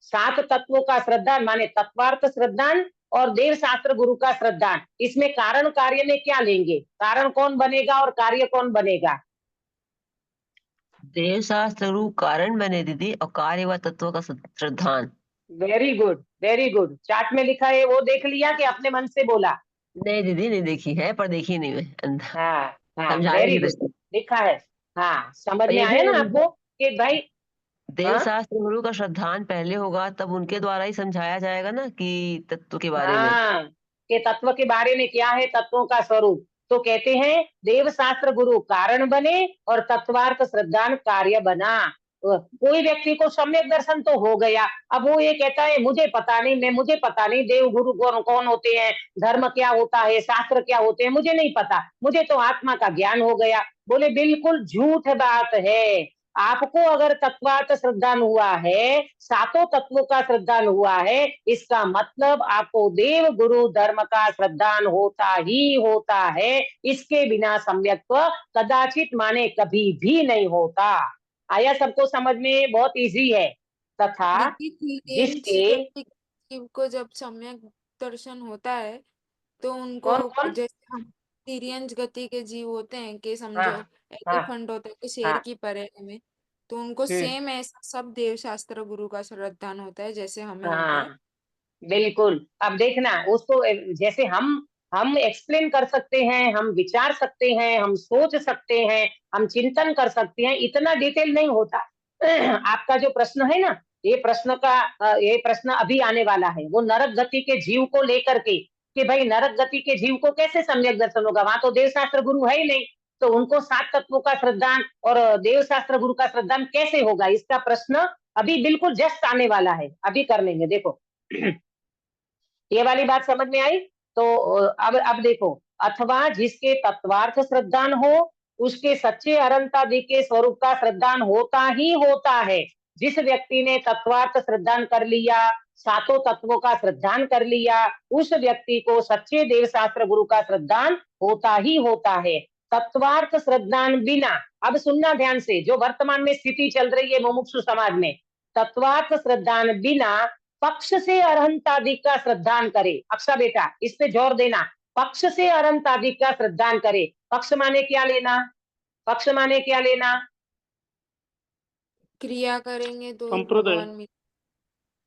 A: सात तत्वों का श्रद्धान माने तत्वार्थ श्रद्धान और देव शास्त्र गुरु का श्रद्धान, इसमें कारण कार्य में क्या लेंगे? कारण कौन बनेगा और कार्य कौन बनेगा?
G: देव शास्त्र रूप कारण बने दीदी, और कार्य व तत्व का श्रद्धान।
A: Very good, very good. Chart में लिखा है वो देख लिया कि अपने मन से बोला?
G: नहीं दीदी, नहीं देखी है, पर देखी नहीं मैं अंदर
A: हाँ हाँ,
G: समझाने
A: वेरी
G: की
A: गुड,
G: दृष्टि।
A: लिखा है। हाँ, समझ
G: और
A: में
G: ये
A: आया ना
G: फिर
A: आपको कि भाई?
G: देव
A: हाँ
G: शास्त्र गुरु का श्रद्धान पहले होगा, तब उनके द्वारा ही समझाया जाएगा ना कि तत्व के बारे में।
A: हाँ, कि तत्व के बारे में क्या है, तत्वों का स्वरूप। तो कहते हैं देव शास्त्र गुरु कारण बने और तत्वार्थ श्रद्धान कार्य बना। कोई व्यक्ति को सम्यक दर्शन तो हो गया, अब वो ये कहता है मुझे पता नहीं, मुझे पता नहीं देव गुरु कौन होते हैं, धर्म क्या होता है, शास्त्र क्या होते हैं, मुझे नहीं पता, मुझे तो आत्मा का ज्ञान हो गया। बोले बिल्कुल झूठ बात है। आपको अगर तत्वार्थ श्रद्धान हुआ है, सातों तत्वों का श्रद्धान हुआ है, इसका मतलब आपको देव गुरु धर्म का श्रद्धान होता ही होता है। इसके बिना सम्यक्त्व कदाचित माने कभी भी नहीं होता। आया सबको समझ में? बहुत इजी है। तथा जिसके
D: जीव को जब सम्यक दर्शन होता है तो उनको
A: कौन कौन?
D: जैसे हम तिर्यंज गति के जीव होते हैं कि
A: हाँ
D: समझो
A: हाँ
D: एलिफेंट होता है कि शेर
A: हाँ।
D: की परेड में, तो उनको सेम ऐसा सब देव शास्त्र गुरु का श्रद्धान होता है जैसे हमें होता है।
A: हाँ बिल्कुल। अब देखना उसको जैसे हम एक्सप्लेन कर सकते हैं, हम विचार सकते हैं, हम सोच सकते हैं, हम चिंतन कर सकते हैं, इतना डिटेल नहीं होता। आपका जो प्रश्न है ना, ये प्रश्न अभी आने वाला है, वो नरक गति के जीव को लेकर के कि भाई नरक गति के जीव को कैसे सम्यक दर्शन होगा, वहां तो देव शास्त्र गुरु है ही नहीं, तो उनको सात तत्वों का श्रद्धान और देव शास्त्र गुरु का श्रद्धान कैसे होगा, इसका प्रश्न अभी बिल्कुल जस्ट आने वाला है, अभी कर लेंगे। देखो ये वाली बात समझ में आई? तो अब देखो अथवा जिसके तत्वार्थ श्रद्धान हो, उसके सच्चे अनंतादि के स्वरूप का श्रद्धान होता ही होता है। जिस व्यक्ति ने तत्वार्थ श्रद्धान कर लिया, सातों तत्वों का श्रद्धान कर लिया, उस व्यक्ति को सच्चे देव शास्त्र गुरु का श्रद्धान होता ही होता है। तत्वार्थ श्रद्धान बिना, अब सुनना ध्यान से, जो वर्तमान में स्थिति चल रही है मुमुक्षु समाज में, तत्वार्थ श्रद्धान बिना पक्ष से अरहंतादि का श्रद्धान करे। अक्षा बेटा इस पे जोर देना, पक्ष से अरहंतादि का श्रद्धान करे। पक्ष माने क्या लेना? पक्ष माने क्या लेना?
D: क्रिया करेंगे तो
B: संप्रदाय।
D: भगवान मिल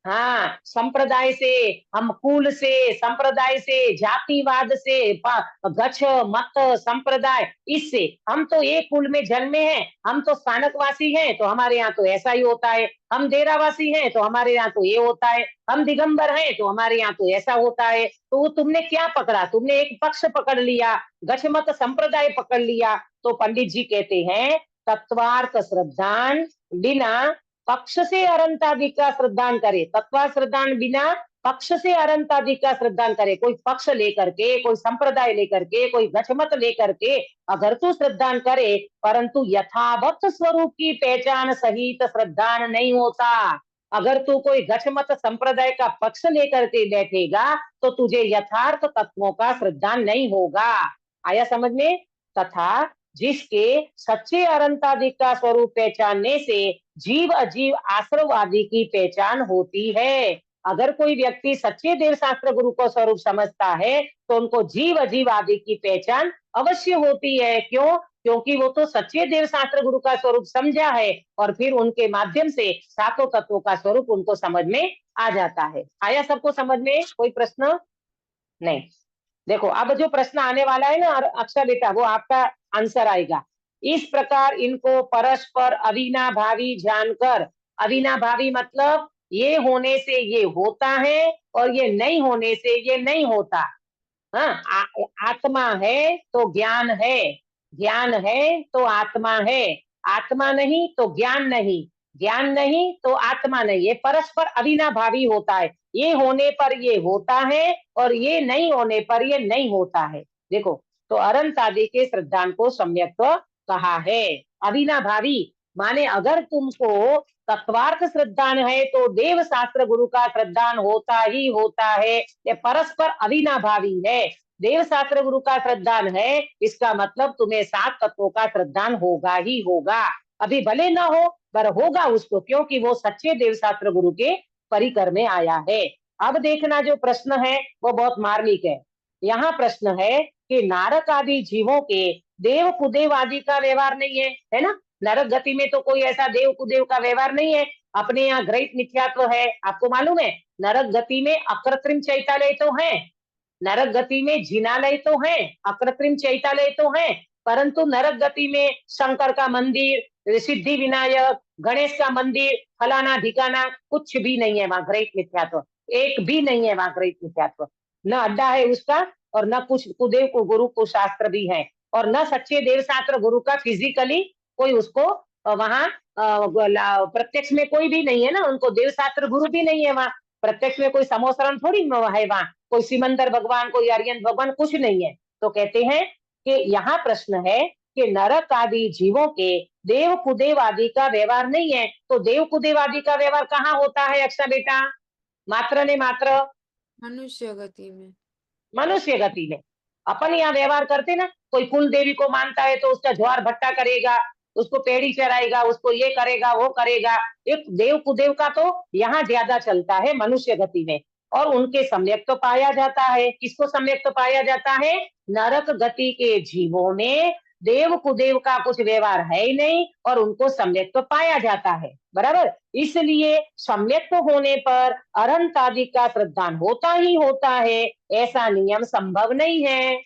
A: हाँ, संप्रदाय से, हम कुल से, संप्रदाय से, जातिवाद से, गच्छ मत संप्रदाय, इससे हम तो एक कुल में जन्मे हैं, हम तो स्थानकवासी हैं तो हमारे यहाँ तो ऐसा ही होता है, हम डेरावासी हैं तो हमारे यहाँ तो ये होता है, हम दिगंबर हैं तो हमारे यहाँ तो ऐसा होता है। तो तुमने क्या पकड़ा? तुमने एक पक्ष पकड़ लिया, गच्छ मत संप्रदाय पकड़ लिया। तो पंडित जी कहते हैं तत्वार्थ श्रद्धान बिना पक्ष से अनंतादि का श्रद्धान करे। तत्वा श्रद्धान बिना पक्ष से अनंतादि का श्रद्धान करे। कोई पक्ष लेकर के, कोई संप्रदाय लेकर के, कोई गच्छमत लेकर के अगर तू श्रद्धान करे, परंतु यथावत स्वरूप की पहचान सहित श्रद्धान नहीं होता। अगर तू कोई गच्छमत संप्रदाय का पक्ष लेकर के बैठेगा तो तुझे यथार्थ तत्वों का श्रद्धान नहीं होगा। आया समझ में? तथा जिसके सच्चे अनंतादि का स्वरूप पहचानने से जीव अजीव आश्रवादी की पहचान होती है। अगर कोई व्यक्ति सच्चे देव शास्त्र गुरु को स्वरूप समझता है तो उनको जीव अजीव आदि की पहचान अवश्य होती है। क्यों? क्योंकि वो तो सच्चे देव शास्त्र गुरु का स्वरूप समझा है और फिर उनके माध्यम से सातों तत्वों का स्वरूप उनको समझ में आ जाता है। आया सबको समझ में? कोई प्रश्न नहीं? देखो अब जो प्रश्न आने वाला है ना अक्षय बेटा, वो आपका आंसर आएगा। इस प्रकार इनको परस्पर अविनाभावी जानकर, अविनाभावी मतलब ये होने से ये होता है और ये नहीं होने से ये नहीं होता। हाँ, आत्मा है तो ज्ञान है, ज्ञान है तो आत्मा है, आत्मा नहीं तो ज्ञान नहीं, ज्ञान नहीं तो आत्मा नहीं। ये परस्पर अविनाभावी होता है। ये होने पर ये होता है और ये नहीं होने पर ये नहीं होता है। देखो तो अनंत आदि के श्रद्धान को सम्यक्त्व कहा है। अविनाभावी माने अगर तुमको तत्वार्थ श्रद्धान है तो देव शास्त्र गुरु का श्रद्धान होता ही होता है। ये परस्पर अविनाभावी है। देव शास्त्र गुरु का श्रद्धान है, इसका मतलब तुम्हें सात तत्वों का श्रद्धान होगा ही होगा। अभी भले ना हो पर होगा उसको, क्योंकि वो सच्चे देव शास्त्र गुरु के परिकर में आया है। अब देखना जो प्रश्न है वो बहुत मार्मिक है। यहाँ प्रश्न है कि नारक आदि जीवों के देव कुदेव आदि का व्यवहार नहीं है, है ना? नरक गति में तो कोई ऐसा देव कुदेव का व्यवहार नहीं है। अपने यहाँ ग्रहित मिथ्यात्व है। आपको मालूम है नरक गति में अकृत्रिम चैतालय तो है, नरक गति में जिनालय तो है, अकृत्रिम चैतालय तो है, परंतु नरक गति में शंकर का मंदिर, सिद्धि विनायक, गणेश का मंदिर, फलाना ढिकाना कुछ भी नहीं है वहां ग्रहित मिथ्यात्व, एक भी नहीं है वहां ग्रहित मिथ्यात्व। न अड्डा है उसका और न कुछ कुदेव को गुरु को शास्त्र भी है और न सच्चे देव शास्त्र गुरु का फिजिकली कोई उसको वहां प्रत्यक्ष में कोई भी नहीं है ना, उनको देव शास्त्र गुरु भी नहीं है वहां प्रत्यक्ष में, कोई समोसरण थोड़ी है वहां, कोई सिमंदर भगवान, कोई अरियंत भगवान कुछ नहीं है। तो कहते हैं कि यहाँ प्रश्न है कि नरक आदि जीवों के देव कुदेव आदि का व्यवहार नहीं है, तो देव कुदेव आदि का व्यवहार कहाँ होता है अक्षा बेटा? मात्र ने मात्र
D: मनुष्य गति में,
A: मनुष्य गति में। अपन यहाँ व्यवहार करते ना, कोई कुल देवी को मानता है तो उसका ज्वार भट्टा करेगा, उसको पेड़ी चढ़ाएगा, उसको ये करेगा वो करेगा। एक देव कुदेव का तो यहाँ ज्यादा चलता है मनुष्य गति में, और उनके सम्यक तो पाया जाता है। किसको सम्यक तो पाया जाता है? नरक गति के जीवों में देव कुदेव का कुछ व्यवहार है ही नहीं और उनको सम्यक तो पाया जाता है, बराबर। इसलिए सम्यक तो होने पर अनंत आदि का श्रद्धान होता ही होता है, ऐसा नियम संभव नहीं है।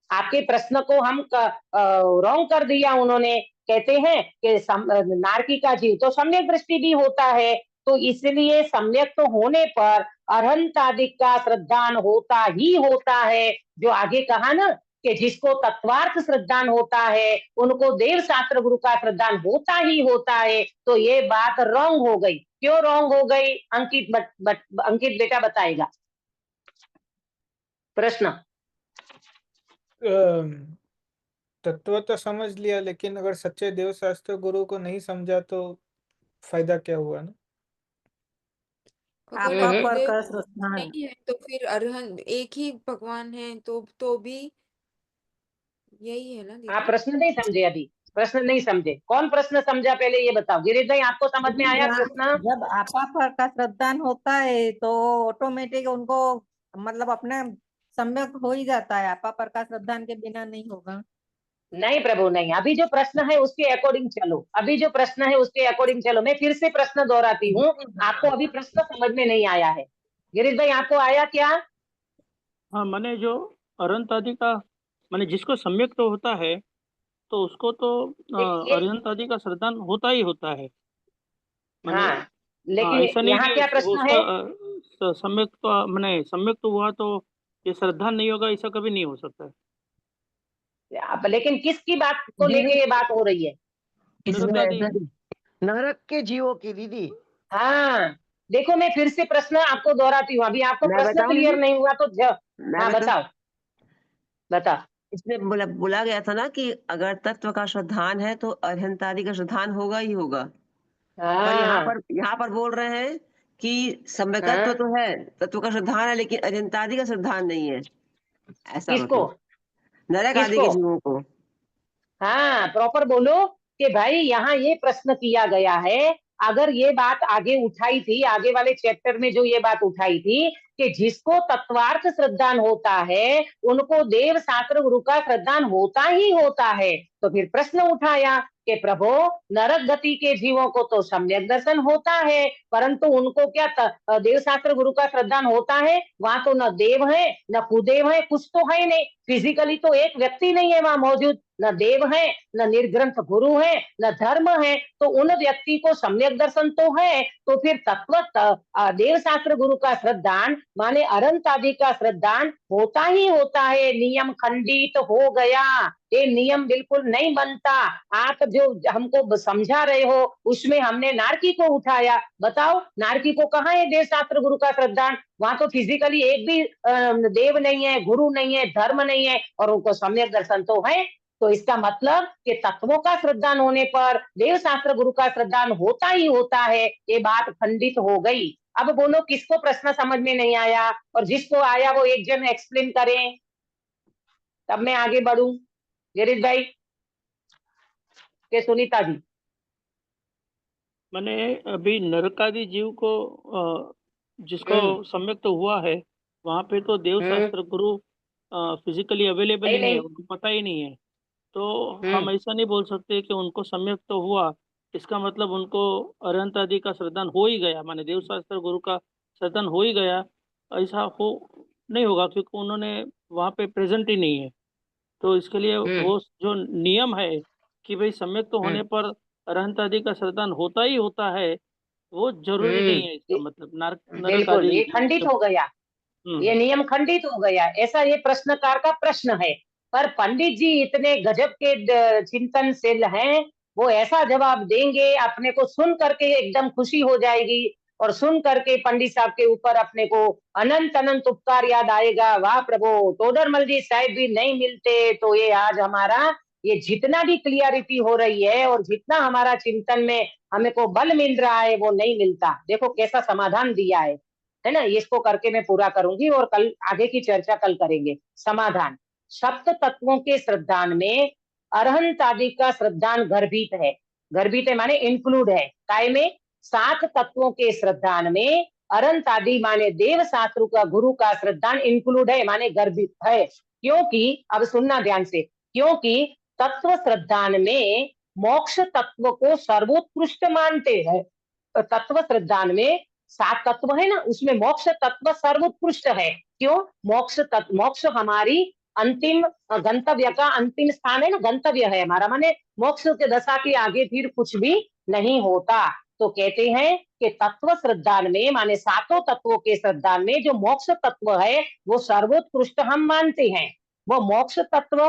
A: आपके प्रश्न को हम रॉन्ग कर दिया उन्होंने। कहते हैं कि नारकी का जीव तो सम्यक दृष्टि भी होता है, तो इसलिए सम्यक तो होने पर अरहंत आदि का श्रद्धान होता ही होता है। जो आगे कहा ना कि जिसको तत्वार्थ श्रद्धान होता है उनको देव शास्त्र गुरु का श्रद्धान होता ही होता है, तो ये बात रॉन्ग हो गई। क्यों रॉन्ग हो गई? अंकित बेटा बताएगा। प्रश्न
C: तत्व तो समझ लिया, लेकिन अगर सच्चे देव शास्त्र गुरु को नहीं समझा तो फायदा क्या हुआ ना?
D: अगर
E: आपा पर
D: देव
E: का श्रद्धा
D: नहीं है तो फिर अरहंत एक ही भगवान है तो भी यही है ना
A: आप
D: दीदी।
A: प्रश्न नहीं समझे, अभी प्रश्न नहीं समझे। कौन प्रश्न समझा पहले ये बताओ। गिरीश भाई आपको समझ में आया प्रश्न?
E: जब आपा पर का श्रद्धान होता है तो ऑटोमेटिक उनको मतलब अपने सम्यक हो ही जाता है, आपा पर का श्रद्धान के बिना नहीं होगा।
A: नहीं प्रभु नहीं, अभी जो प्रश्न है उसके अकॉर्डिंग चलो, अभी जो प्रश्न है उसके अकॉर्डिंग चलो। मैं फिर से प्रश्न दोहराती हूँ, आपको अभी प्रश्न समझ में नहीं आया है। गिरीश भाई आपको आया क्या?
B: हाँ, मैंने जो अरहंत आदि का, मैंने जिसको सम्यक तो होता है तो उसको तो
A: ये
B: अरहंत आदि का श्रद्धान होता ही होता है। मैंने
A: हाँ, लेकिन
B: ऐसा नहीं
A: यहाँ
B: कि
A: क्या
B: वो
A: प्रश्न
B: उसका
A: है?
B: सम्यक तो मैंने सम्यक तो हुआ तो ये श्रद्धान नहीं होगा, ऐसा कभी नहीं हो सकता है।
A: लेकिन किसकी बात को लेके ये बात हो रही है?
B: नरक आदि।
F: नरक के जीवों की दीदी।
A: हाँ, देखो मैं फिर से प्रश्न आपको दोहराती हूँ, अभी आपको
F: मैं
A: प्रश्न
F: बताऊं
A: क्लियर
F: दीदी?
A: नहीं हुआ तो
F: मैं
A: हाँ
F: बताऊं?
A: बताओ, बताओ।
G: इसमें बोला गया था ना कि अगर तत्व का श्रद्धान है तो अरहंत आदि का श्रद्धान होगा ही होगा। पर
A: हाँ
G: यहाँ पर बोल रहे हैं कि सम्यकत्व
A: हाँ,
G: तो है, तत्व का श्रद्धान है, लेकिन अरहंत आदि का श्रद्धान नहीं है। ऐसा
A: किसको?
G: मतलब नरक आदि
A: किसको?
G: के जीवों को।
A: हाँ प्रॉपर बोलो कि भाई यहाँ ये प्रश्न किया गया है। अगर ये बात आगे उठाई थी, आगे वाले चैप्टर में जो ये बात उठाई थी कि जिसको तत्वार्थ श्रद्धान होता है उनको देव शास्त्र गुरु का श्रद्धान होता ही होता है, तो फिर प्रश्न उठाया कि प्रभु नरक गति के जीवों को तो सम्यक दर्शन होता है, परंतु उनको क्या देव शास्त्र गुरु का श्रद्धान होता है? वहां तो न देव है न कुदेव है, कुछ तो है नहीं, फिजिकली तो एक व्यक्ति नहीं है वहां मौजूद, न देव है न निर्ग्रंथ गुरु है न धर्म है, तो उन व्यक्ति को सम्यक दर्शन तो है, तो फिर देव शास्त्र गुरु का श्रद्धान माने अरहंत आदि का श्रद्धान होता ही होता है। नियम खंडित हो गया, ये नियम बिल्कुल नहीं बनता। आप जो हमको समझा रहे हो उसमें हमने नारकी को उठाया, बताओ नारकी को कहाँ है देव शास्त्र गुरु का श्रद्धान? वहां तो फिजिकली एक भी देव नहीं है, गुरु नहीं है, धर्म नहीं है, और उनको सम्यक दर्शन तो है। तो इसका मतलब कि तत्वों का श्रद्धान होने पर देव शास्त्र गुरु का श्रद्धान होता ही होता है, ये बात खंडित हो गई। अब बोलो किसको प्रश्न समझ में नहीं आया, और जिसको आया वो एक जन एक्सप्लेन करें, तब मैं आगे बढ़ूं। गिरीश भाई के सुनीता जी।
B: मैंने अभी नरक आदि जीव को जिसको सम्यक तो हुआ है, वहां पे तो देव शास्त्र गुरु फिजिकली अवेलेबल ही नहीं है,
A: नहीं,
B: उनको पता ही नहीं है। तो हम
A: हम्म,
B: ऐसा नहीं बोल सकते कि उनको सम्यक तो हुआ, इसका मतलब उनको अरहंत आदि का श्रद्धान हो ही गया, माने देव शास्त्र गुरु का श्रद्धान हो ही गया, ऐसा हो नहीं होगा, क्योंकि उन्होंने वहां पे प्रेजेंट ही नहीं है। तो इसके लिए
A: हम्म,
B: वो जो नियम है कि भाई सम्यक तो होने पर अरहंत आदि का श्रद्धान होता ही होता है, वो जरूरी नहीं है। इसका मतलब नरक
A: बिल्कुल
B: आदि
A: ये खंडित हो गया, ये
B: हम्म
A: नियम खंडित हो गया, ऐसा ये प्रश्नकार का प्रश्न है। पर पंडित जी इतने गजब के चिंतनशील हैं, वो ऐसा जवाब देंगे अपने को सुन करके एकदम खुशी हो जाएगी, और सुन करके पंडित साहब के ऊपर अपने को अनंत अनंत उपकार याद आएगा। वाह प्रभु, तोडरमल जी साहब भी नहीं मिलते तो ये आज हमारा ये जितना भी क्लियरिटी हो रही है और जितना हमारा चिंतन में हमें को बल मिल रहा है वो नहीं मिलता। देखो कैसा समाधान दिया है ना, इसको करके मैं पूरा करूंगी और कल आगे की चर्चा कल करेंगे। समाधान, सप्त तत्वों के श्रद्धान में अरहंत आदि का श्रद्धान गर्भित है। गर्भित है माने इंक्लूड है, काय में? 7 तत्वों के श्रद्धान में अरहंत आदि माने देव शास्त्र का गुरु का श्रद्धान इंक्लूड है, माने गर्भित है। क्योंकि अब सुनना ध्यान से, क्योंकि तत्व श्रद्धान में मोक्ष तत्व को सर्वोत्कृष्ट मानते हैं। तत्व श्रद्धान में 7 तत्व है ना, उसमें मोक्ष तत्व सर्वोत्कृष्ट है। क्यों? मोक्ष तत्व, मोक्ष हमारी अंतिम गंतव्य का अंतिम स्थान है ना, गंतव्य है हमारा, माने मोक्ष के दशा के आगे फिर कुछ भी नहीं होता। तो कहते हैं कि तत्व श्रद्धान में माने 7 तत्वों के श्रद्धान में जो मोक्ष तत्व है वो सर्वोत्कृष्ट हम मानते हैं। वो मोक्ष तत्व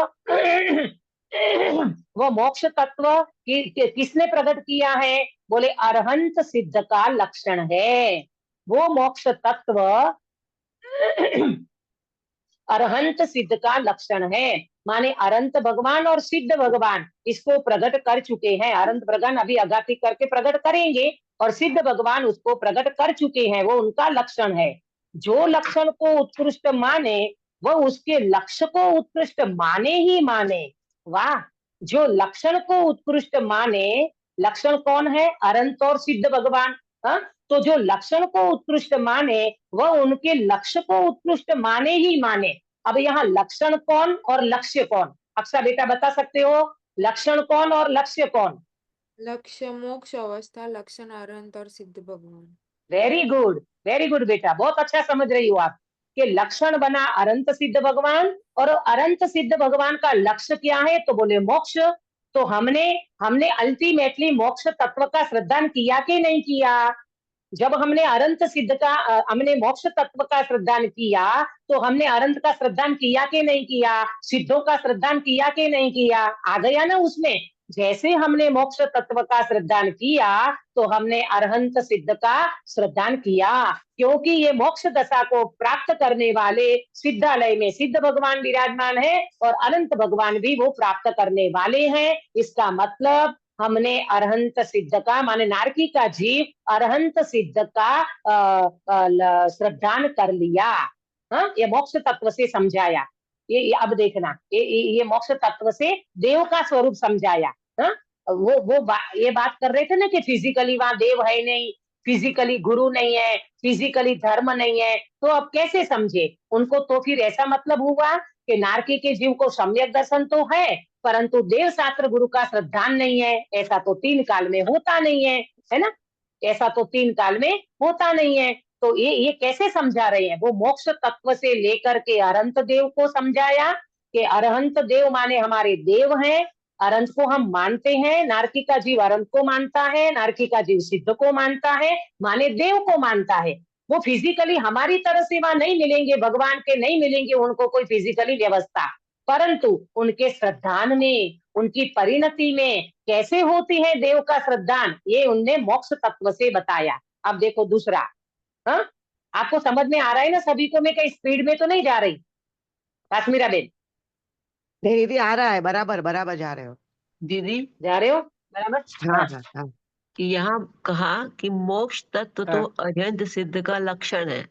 A: वो मोक्ष तत्व किसने प्रकट किया है? बोले अरहंत सिद्ध का लक्षण है। वो मोक्ष तत्व अरहंत सिद्ध का लक्षण है। माने अरंत भगवान और सिद्ध भगवान इसको प्रकट कर चुके हैं। अरंत भगवान अभी आगाती करके प्रकट करेंगे और सिद्ध भगवान उसको प्रकट कर चुके हैं, वो उनका लक्षण है। जो लक्षण को उत्कृष्ट माने वह उसके लक्ष्य को उत्कृष्ट माने ही माने। वाह, जो लक्षण को उत्कृष्ट माने, लक्षण कौन है? अरंत और सिद्ध भगवान। हाँ, तो जो लक्षण को उत्कृष्ट माने वह उनके लक्ष्य को उत्कृष्ट माने ही माने। अब यहाँ लक्षण कौन और लक्ष्य कौन? अक्सा बेटा बता सकते हो, लक्षण कौन और लक्ष्य कौन?
D: लक्ष्य मोक्ष अवस्था, लक्षण अरहंत और सिद्ध भगवान।
A: वेरी गुड बेटा, बहुत अच्छा समझ रही हो आप कि लक्षण बना अनंत सिद्ध भगवान और अनंत सिद्ध भगवान का लक्ष्य क्या है? तो बोले मोक्ष। तो हमने अल्टीमेटली मोक्ष तत्व का श्रद्धान किया कि नहीं किया? जब हमने अनंत सिद्ध का हमने मोक्ष तत्व का श्रद्धान किया तो हमने अनंत का श्रद्धान किया कि नहीं किया? सिद्धों का श्रद्धान किया कि नहीं किया? आ गया ना उसमें। जैसे हमने मोक्ष तत्व का श्रद्धान किया तो हमने अरहंत सिद्ध का श्रद्धान किया, क्योंकि ये मोक्ष दशा को प्राप्त करने वाले सिद्धालय में सिद्ध भगवान विराजमान है और अनंत भगवान भी वो प्राप्त करने वाले हैं। इसका मतलब हमने अरहंत सिद्ध का माने नारकी का जीव अरहंत सिद्ध का श्रद्धान कर लिया। हाँ, ये मोक्ष तत्व से समझाया। ये अब देखना, ये मोक्ष तत्व से देव का स्वरूप समझाया। हाँ, ये बात कर रहे थे ना कि फिजिकली वहां देव है नहीं, फिजिकली गुरु नहीं है, फिजिकली धर्म नहीं है, तो अब कैसे समझे उनको? तो फिर ऐसा मतलब हुआ कि नारकी के जीव को सम्यक दर्शन तो है परंतु देव शास्त्र गुरु का श्रद्धान नहीं है। ऐसा तो 3 काल में होता नहीं है ना? ऐसा तो 3 काल में होता नहीं है। तो ये कैसे समझा रहे हैं? वो मोक्ष तत्व से लेकर के अरहंत देव को समझाया कि अरहंत देव माने हमारे देव हैं, अरहंत को हम मानते हैं। नारकी का जीव अरहंत को मानता है, नारकी का जीव सिद्ध को मानता है, माने देव को मानता है। वो फिजिकली हमारी तरह से वहां नहीं मिलेंगे, भगवान के नहीं मिलेंगे उनको कोई फिजिकली व्यवस्था, परंतु उनके श्रद्धान में, उनकी परिणति में कैसे होती है देव का श्रद्धान, ये उनने मोक्ष तत्व से बताया। अब देखो दूसरा। हाँ, आपको समझ में आ रहा है ना सभी को? मैं कहीं स्पीड में तो नहीं जा रही काश्मीरा बेन?
F: नहीं दीदी, आ रहा है, बराबर बराबर जा रहे हो
G: दीदी।
A: जा रहे हो बराबर?
F: हाँ हाँ हाँ।
G: यहाँ कहा कि मोक्ष तत्व तो अरहंत सिद्ध का लक्षण है,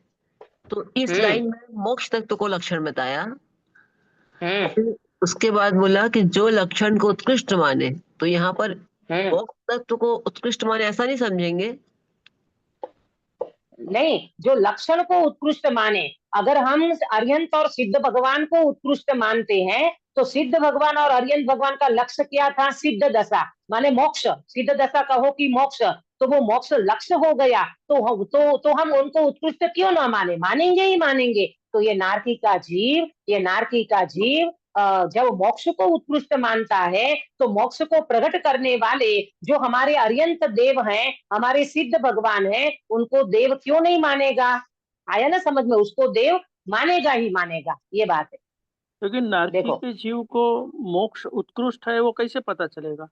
G: तो इस लाइन में मोक्ष तत्व को लक्षण बताया। फिर उसके बाद बोला कि जो लक्षण को उत्कृष्ट माने, तो यहाँ पर मोक्ष तत्व को उत्कृष्ट माने ऐसा नहीं समझेंगे।
A: नहीं, जो लक्षण को उत्कृष्ट माने, अगर हम अरिहंत और सिद्ध भगवान को उत्कृष्ट मानते हैं तो सिद्ध भगवान और अरिहंत भगवान का लक्ष्य क्या था? सिद्ध दशा माने मोक्ष। सिद्ध दशा कहो कि मोक्ष, तो वो मोक्ष लक्ष्य हो गया। तो हम उनको उत्कृष्ट क्यों ना माने? मानेंगे ही मानेंगे। तो ये नारकी का जीव जब मोक्ष को उत्कृष्ट मानता है तो मोक्ष को प्रकट करने वाले जो हमारे अरिहंत देव हैं, हमारे सिद्ध भगवान हैं, उनको देव क्यों नहीं मानेगा? आया ना समझ में? उसको देव मानेगा ही मानेगा, ये बात है।
B: लेकिन नारकी के जीव को मोक्ष उत्कृष्ट है वो कैसे पता चलेगा?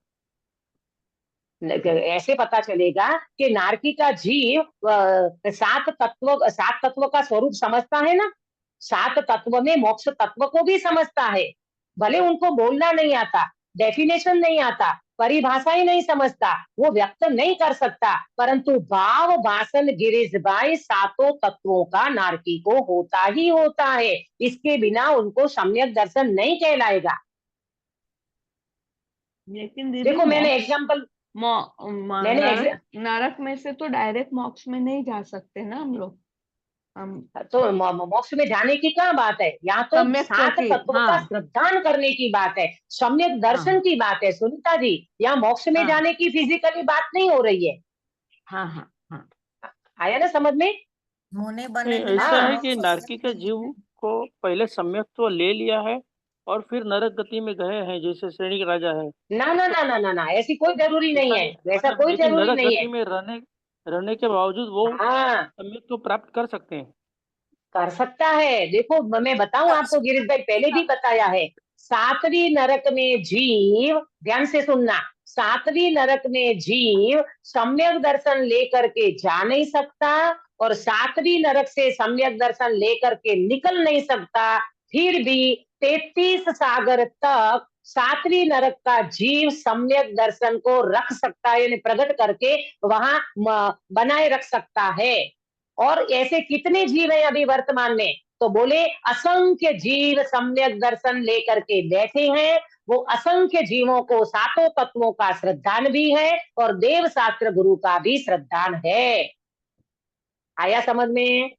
A: ऐसे पता चलेगा कि नारकी का जीव 7 तत्व का स्वरूप समझता है ना। 7 तत्व में मोक्ष तत्व को भी समझता है, भले उनको बोलना नहीं आता, डेफिनेशन नहीं आता, परिभाषा ही नहीं समझता, वो व्यक्त नहीं कर सकता, परंतु भाव भाषण गिरिजबाई 7 तत्वों का नारकी को होता ही होता है। इसके बिना उनको सम्यक दर्शन नहीं कहलाएगा।
H: लेकिन दीदी
A: देखो मैंने एग्जाम्पल
H: नरक में से तो डायरेक्ट मोक्ष में नहीं जा सकते ना हम लोग।
A: तो मोक्ष में जाने की क्या बात है? यहाँ तो 7 तत्वों का श्रद्धान करने की बात है, सम्यक दर्शन की बात है सुनीता जी। यहाँ मोक्ष में जाने की फिजिकली बात नहीं हो रही है।
H: हाँ।
A: आया ना समझ में?
B: ऐसा है कि नारकी के जीव को पहले सम्यक्त्व ले लिया है और फिर नरक गति में गए हैं, जैसे श्रेणी राजा है।
A: ना, ऐसी कोई जरूरी नहीं है, वैसा कोई जरूरी नहीं है।
B: नरक गति में रहने के बावजूद वो सम्यक्त्व प्राप्त कर सकते हैं।
A: कर सकता है। देखो मैं बताऊं आपको, गिरीश भाई पहले भी बताया है, 7वीं नरक में जीव, ध्यान से सुनना, 7वीं नरक में जीव सम्यक दर्शन लेकर के जा नहीं सकता और 7वीं नरक से सम्यक दर्शन लेकर के निकल नहीं सकता। फिर भी 33 सागर तक 7वीं नरक का जीव सम्यक दर्शन को रख सकता है, यानी प्रकट करके वहां बनाए रख सकता है। और ऐसे कितने जीव हैं अभी वर्तमान में? तो बोले असंख्य जीव सम्यक दर्शन लेकर के बैठे हैं। वो असंख्य जीवों को सातों तत्वों का श्रद्धान भी है और देव शास्त्र गुरु का भी श्रद्धान है। आया समझ में?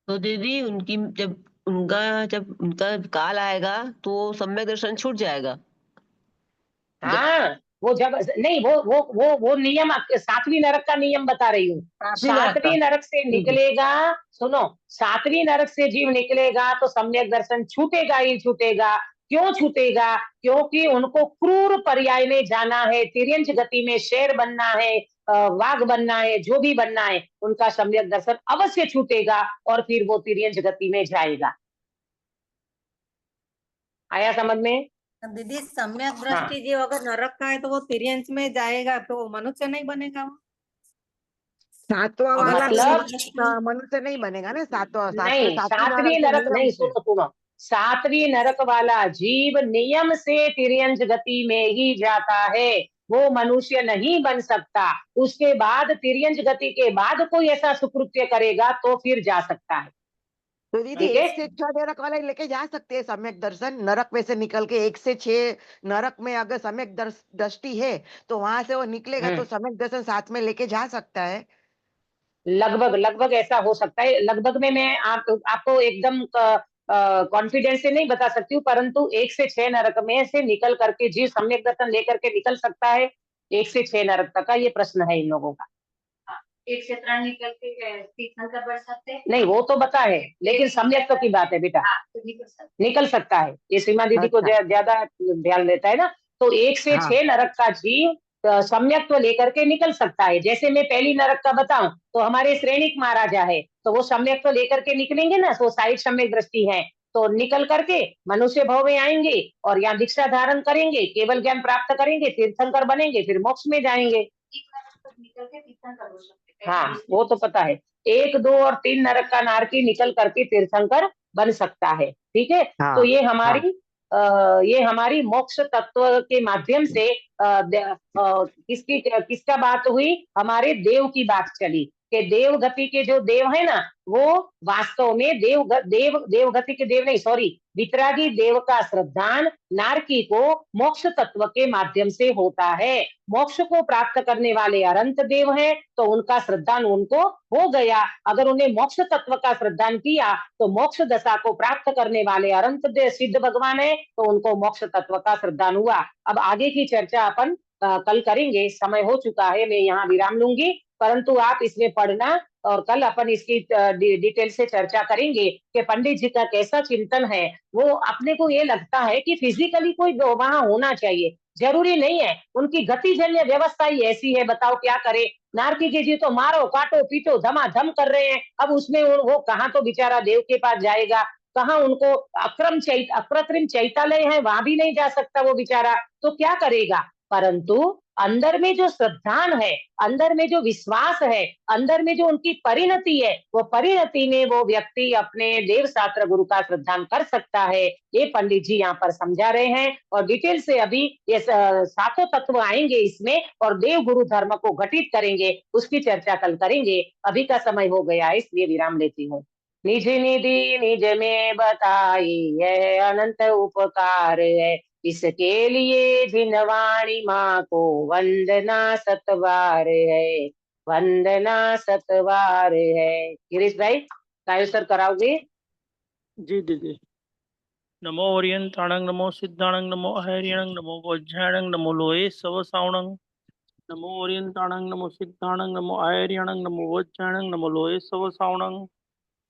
G: तो दीदी जब उनका काल आएगा तो सम्यक दर्शन छूट जाएगा।
A: हाँ, वो जब नहीं वो नियम 7वीं नरक का नियम बता रही हूँ। 7वीं नरक से निकलेगा, सुनो, 7वीं नरक से जीव निकलेगा तो सम्यक दर्शन छूटेगा ही छूटेगा। क्यों छूटेगा? क्योंकि उनको क्रूर पर्याय में जाना है, तिर्यंच गति में शेर बनना है, वाघ बनना है, जो भी बनना है, उनका सम्यक दर्शन अवश्य छूटेगा और फिर वो तिर्यंच गति में जाएगा। आया समझ में?
E: दीदी सम्यक दृष्टि जीव अगर नरक का है तो वो तिर्यंच में जाएगा, तो वो मनुष्य नहीं बनेगा वो?
F: सातवां वाला
A: मतलब
F: मनुष्य नहीं बनेगा ना।
A: नहीं, 7वीं नरक नहीं, सुनो, 7वीं नरक वाला जीव नियम से तिर्यंच गति में ही जाता है, वो मनुष्य नहीं बन सकता। उसके बाद तिर्यंच गति के बाद कोई ऐसा सुकृत्य करेगा तो फिर जा सकता है।
F: तो दीदी
A: ठीक है?
F: 1 से 6 नरक वाला लेके जा सकते हैं सम्यक दर्शन। नरक में से निकल के 1 से 6 नरक में अगर सम्यक दृष्टि है तो वहां से वो निकलेगा तो सम्यक दर्शन साथ में लेके जा सकता है।
A: लगभग ऐसा हो सकता है। लगभग में मैं आपको एकदम कॉन्फिडेंस से नहीं बता सकती हूँ, परंतु 1 से 6 नरक में से निकल करके जीव सम्यक दर्शन लेकर के निकल सकता है। 1 से 6 नरक तक का ये प्रश्न है इन लोगों का।
I: 1 से 3 निकल के तीर्थंकर बढ़ सकते हैं?
A: नहीं, वो तो बता है, लेकिन सम्यक तो की बात है बेटा।
I: तो
A: निकल सकता है, ये सीमा दीदी को ज्यादा ध्यान देता है ना। तो 1 से 6 नरक का जीव सम्यक तो लेकर के निकल सकता है। जैसे मैं पहली नरक का बताऊं तो हमारे श्रेणिक महाराजा है, तो वो सम्यक तो लेकर के निकलेंगे ना, तो साइड सम्यक दृष्टि है, तो निकल करके मनुष्य भाव में आएंगे और यहाँ दीक्षा धारण करेंगे, केवल ज्ञान प्राप्त करेंगे, तीर्थंकर बनेंगे, फिर मोक्ष में जाएंगे।
I: निकल के तीर्थंकर हो सकते हैं।
A: हाँ, वो तो पता है। 1, 2 और 3 नरक का नारकी निकल करके तीर्थंकर बन सकता है। ठीक है? तो ये हमारी मोक्ष तत्व के माध्यम से किसका बात हुई? हमारे देव की बात चली कि देव गति के जो देव है ना, वो वास्तव में देव गति के देव नहीं, सॉरी, वितरागी देव का श्रद्धान नारकी को मोक्ष तत्व के माध्यम से होता है। मोक्ष को प्राप्त करने वाले अनंत देव हैं, तो उनका श्रद्धान उनको हो गया। अगर उन्हें मोक्ष तत्व का श्रद्धान किया तो मोक्ष दशा को प्राप्त करने वाले अनंत देव सिद्ध भगवान है, तो उनको मोक्ष तत्व का श्रद्धान हुआ। अब आगे की चर्चा अपन कल करेंगे, समय हो चुका है, मैं यहाँ विराम लूंगी, परंतु आप इसमें पढ़ना और कल अपन इसकी डिटेल से चर्चा करेंगे कि पंडित जी का कैसा चिंतन है। वो अपने को ये लगता है कि फिजिकली कोई वहां होना चाहिए, जरूरी नहीं है। उनकी गतिजन्य व्यवस्था ही ऐसी है, बताओ क्या करे। नारकी जी तो मारो काटो पीटो धमाधम कर रहे हैं। अब उसमें वो कहाँ तो बेचारा देव के पास जाएगा, कहाँ उनको अकृत्रिम चैतालय है, वहां भी नहीं जा सकता वो बेचारा, तो क्या करेगा। परंतु अंदर में जो श्रद्धान है, अंदर में जो विश्वास है, अंदर में जो उनकी परिणति है, वो परिणति में वो व्यक्ति अपने देव शास्त्र गुरु का श्रद्धान कर सकता है। ये पंडित जी यहाँ पर समझा रहे हैं और डिटेल से अभी ये सातों तत्व आएंगे इसमें और देव गुरु धर्म को घटित करेंगे, उसकी चर्चा कल करेंगे। अभी का समय हो गया है, इसलिए विराम लेती हूँ। निज निधि निज में बताई है अनंत उपकार है, इसके लिए जिनवाणी माँ को वंदना सतवार है, वंदना सतवार है। गिरीश भाई कायो सर कराओगे?
B: जी दीदी। नमो ओरियंताणं नमो सिद्धाणं नमो अहर्यणं नमो वज्राणं नमो लोये सव सावणं। नमो ओरियंताणं नमो सिद्धाणं नमो अहर्यणं नमो वज्राणं नमो लोये सव सावणं।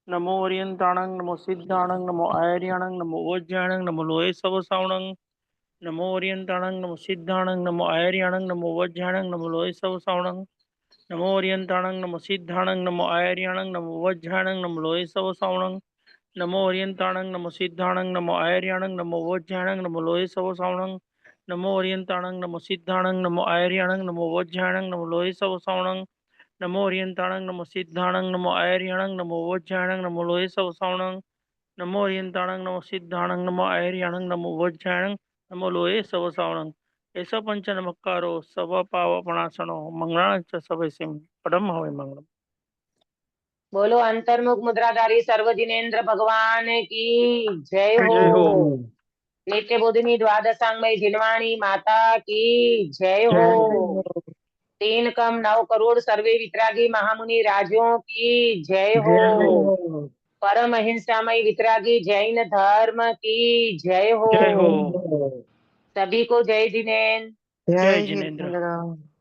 B: नमो ओरियंताणं नमो सिद्धाणं नमो अहर्यणं नमो वज्राणं नमो लोये सव सावणं। नमो ओरियंताणं नमो सिद्धाणं नमो अहर्यणं नमो वज्राणं नमो लोये सव सावणं। नमो ओरियंताणं नमो सिद्धाणं नमो अहर्यणं नमो वज्राणं नमो लोये सव सावणं। नमो ओरियंताणं नमो सिद्धाणं नमो अहर्यणं नमो वज्राणं नमो लोये सव सावणं। नमो ओरियंताणं नमो सिद्धाणं नमो अहर्यणं नमो वज्राणं नमो लोये सव सावणं। नमो ओरियंताणं नमो सिद्धाणं नमो अहर्यणं नमो वज्राणं नमो लोये सव सावणं। नमो अरियंताणं, नमो सिद्धाणं, नमो ऐर्याणं, नमो वज्राणं, नमो लोहे सवसावणं। ऐसा पंच नमस्कारो सब पावपणासनो मंगलां च सबैसिम परम हवे मंगलम।
A: बोलो अंतर्मुख मुद्राधारी सर्व जिनेन्द्र भगवान की जय हो।
B: जय हो।
A: नित्य बोधिनी द्वादशांगमयी जिनवाणी माता की जय
B: जय
A: हो। 3 कम 9 करोड़ सर्वे वितरागी महामुनि राजों की जय हो। परम अहिंसामय वितरागी जैन धर्म की जय हो।
B: जय हो।
A: सभी को जय जिनेन्द्र।
B: जय
F: जय
B: जिनेन्द्र।
F: जिनेन्द्र।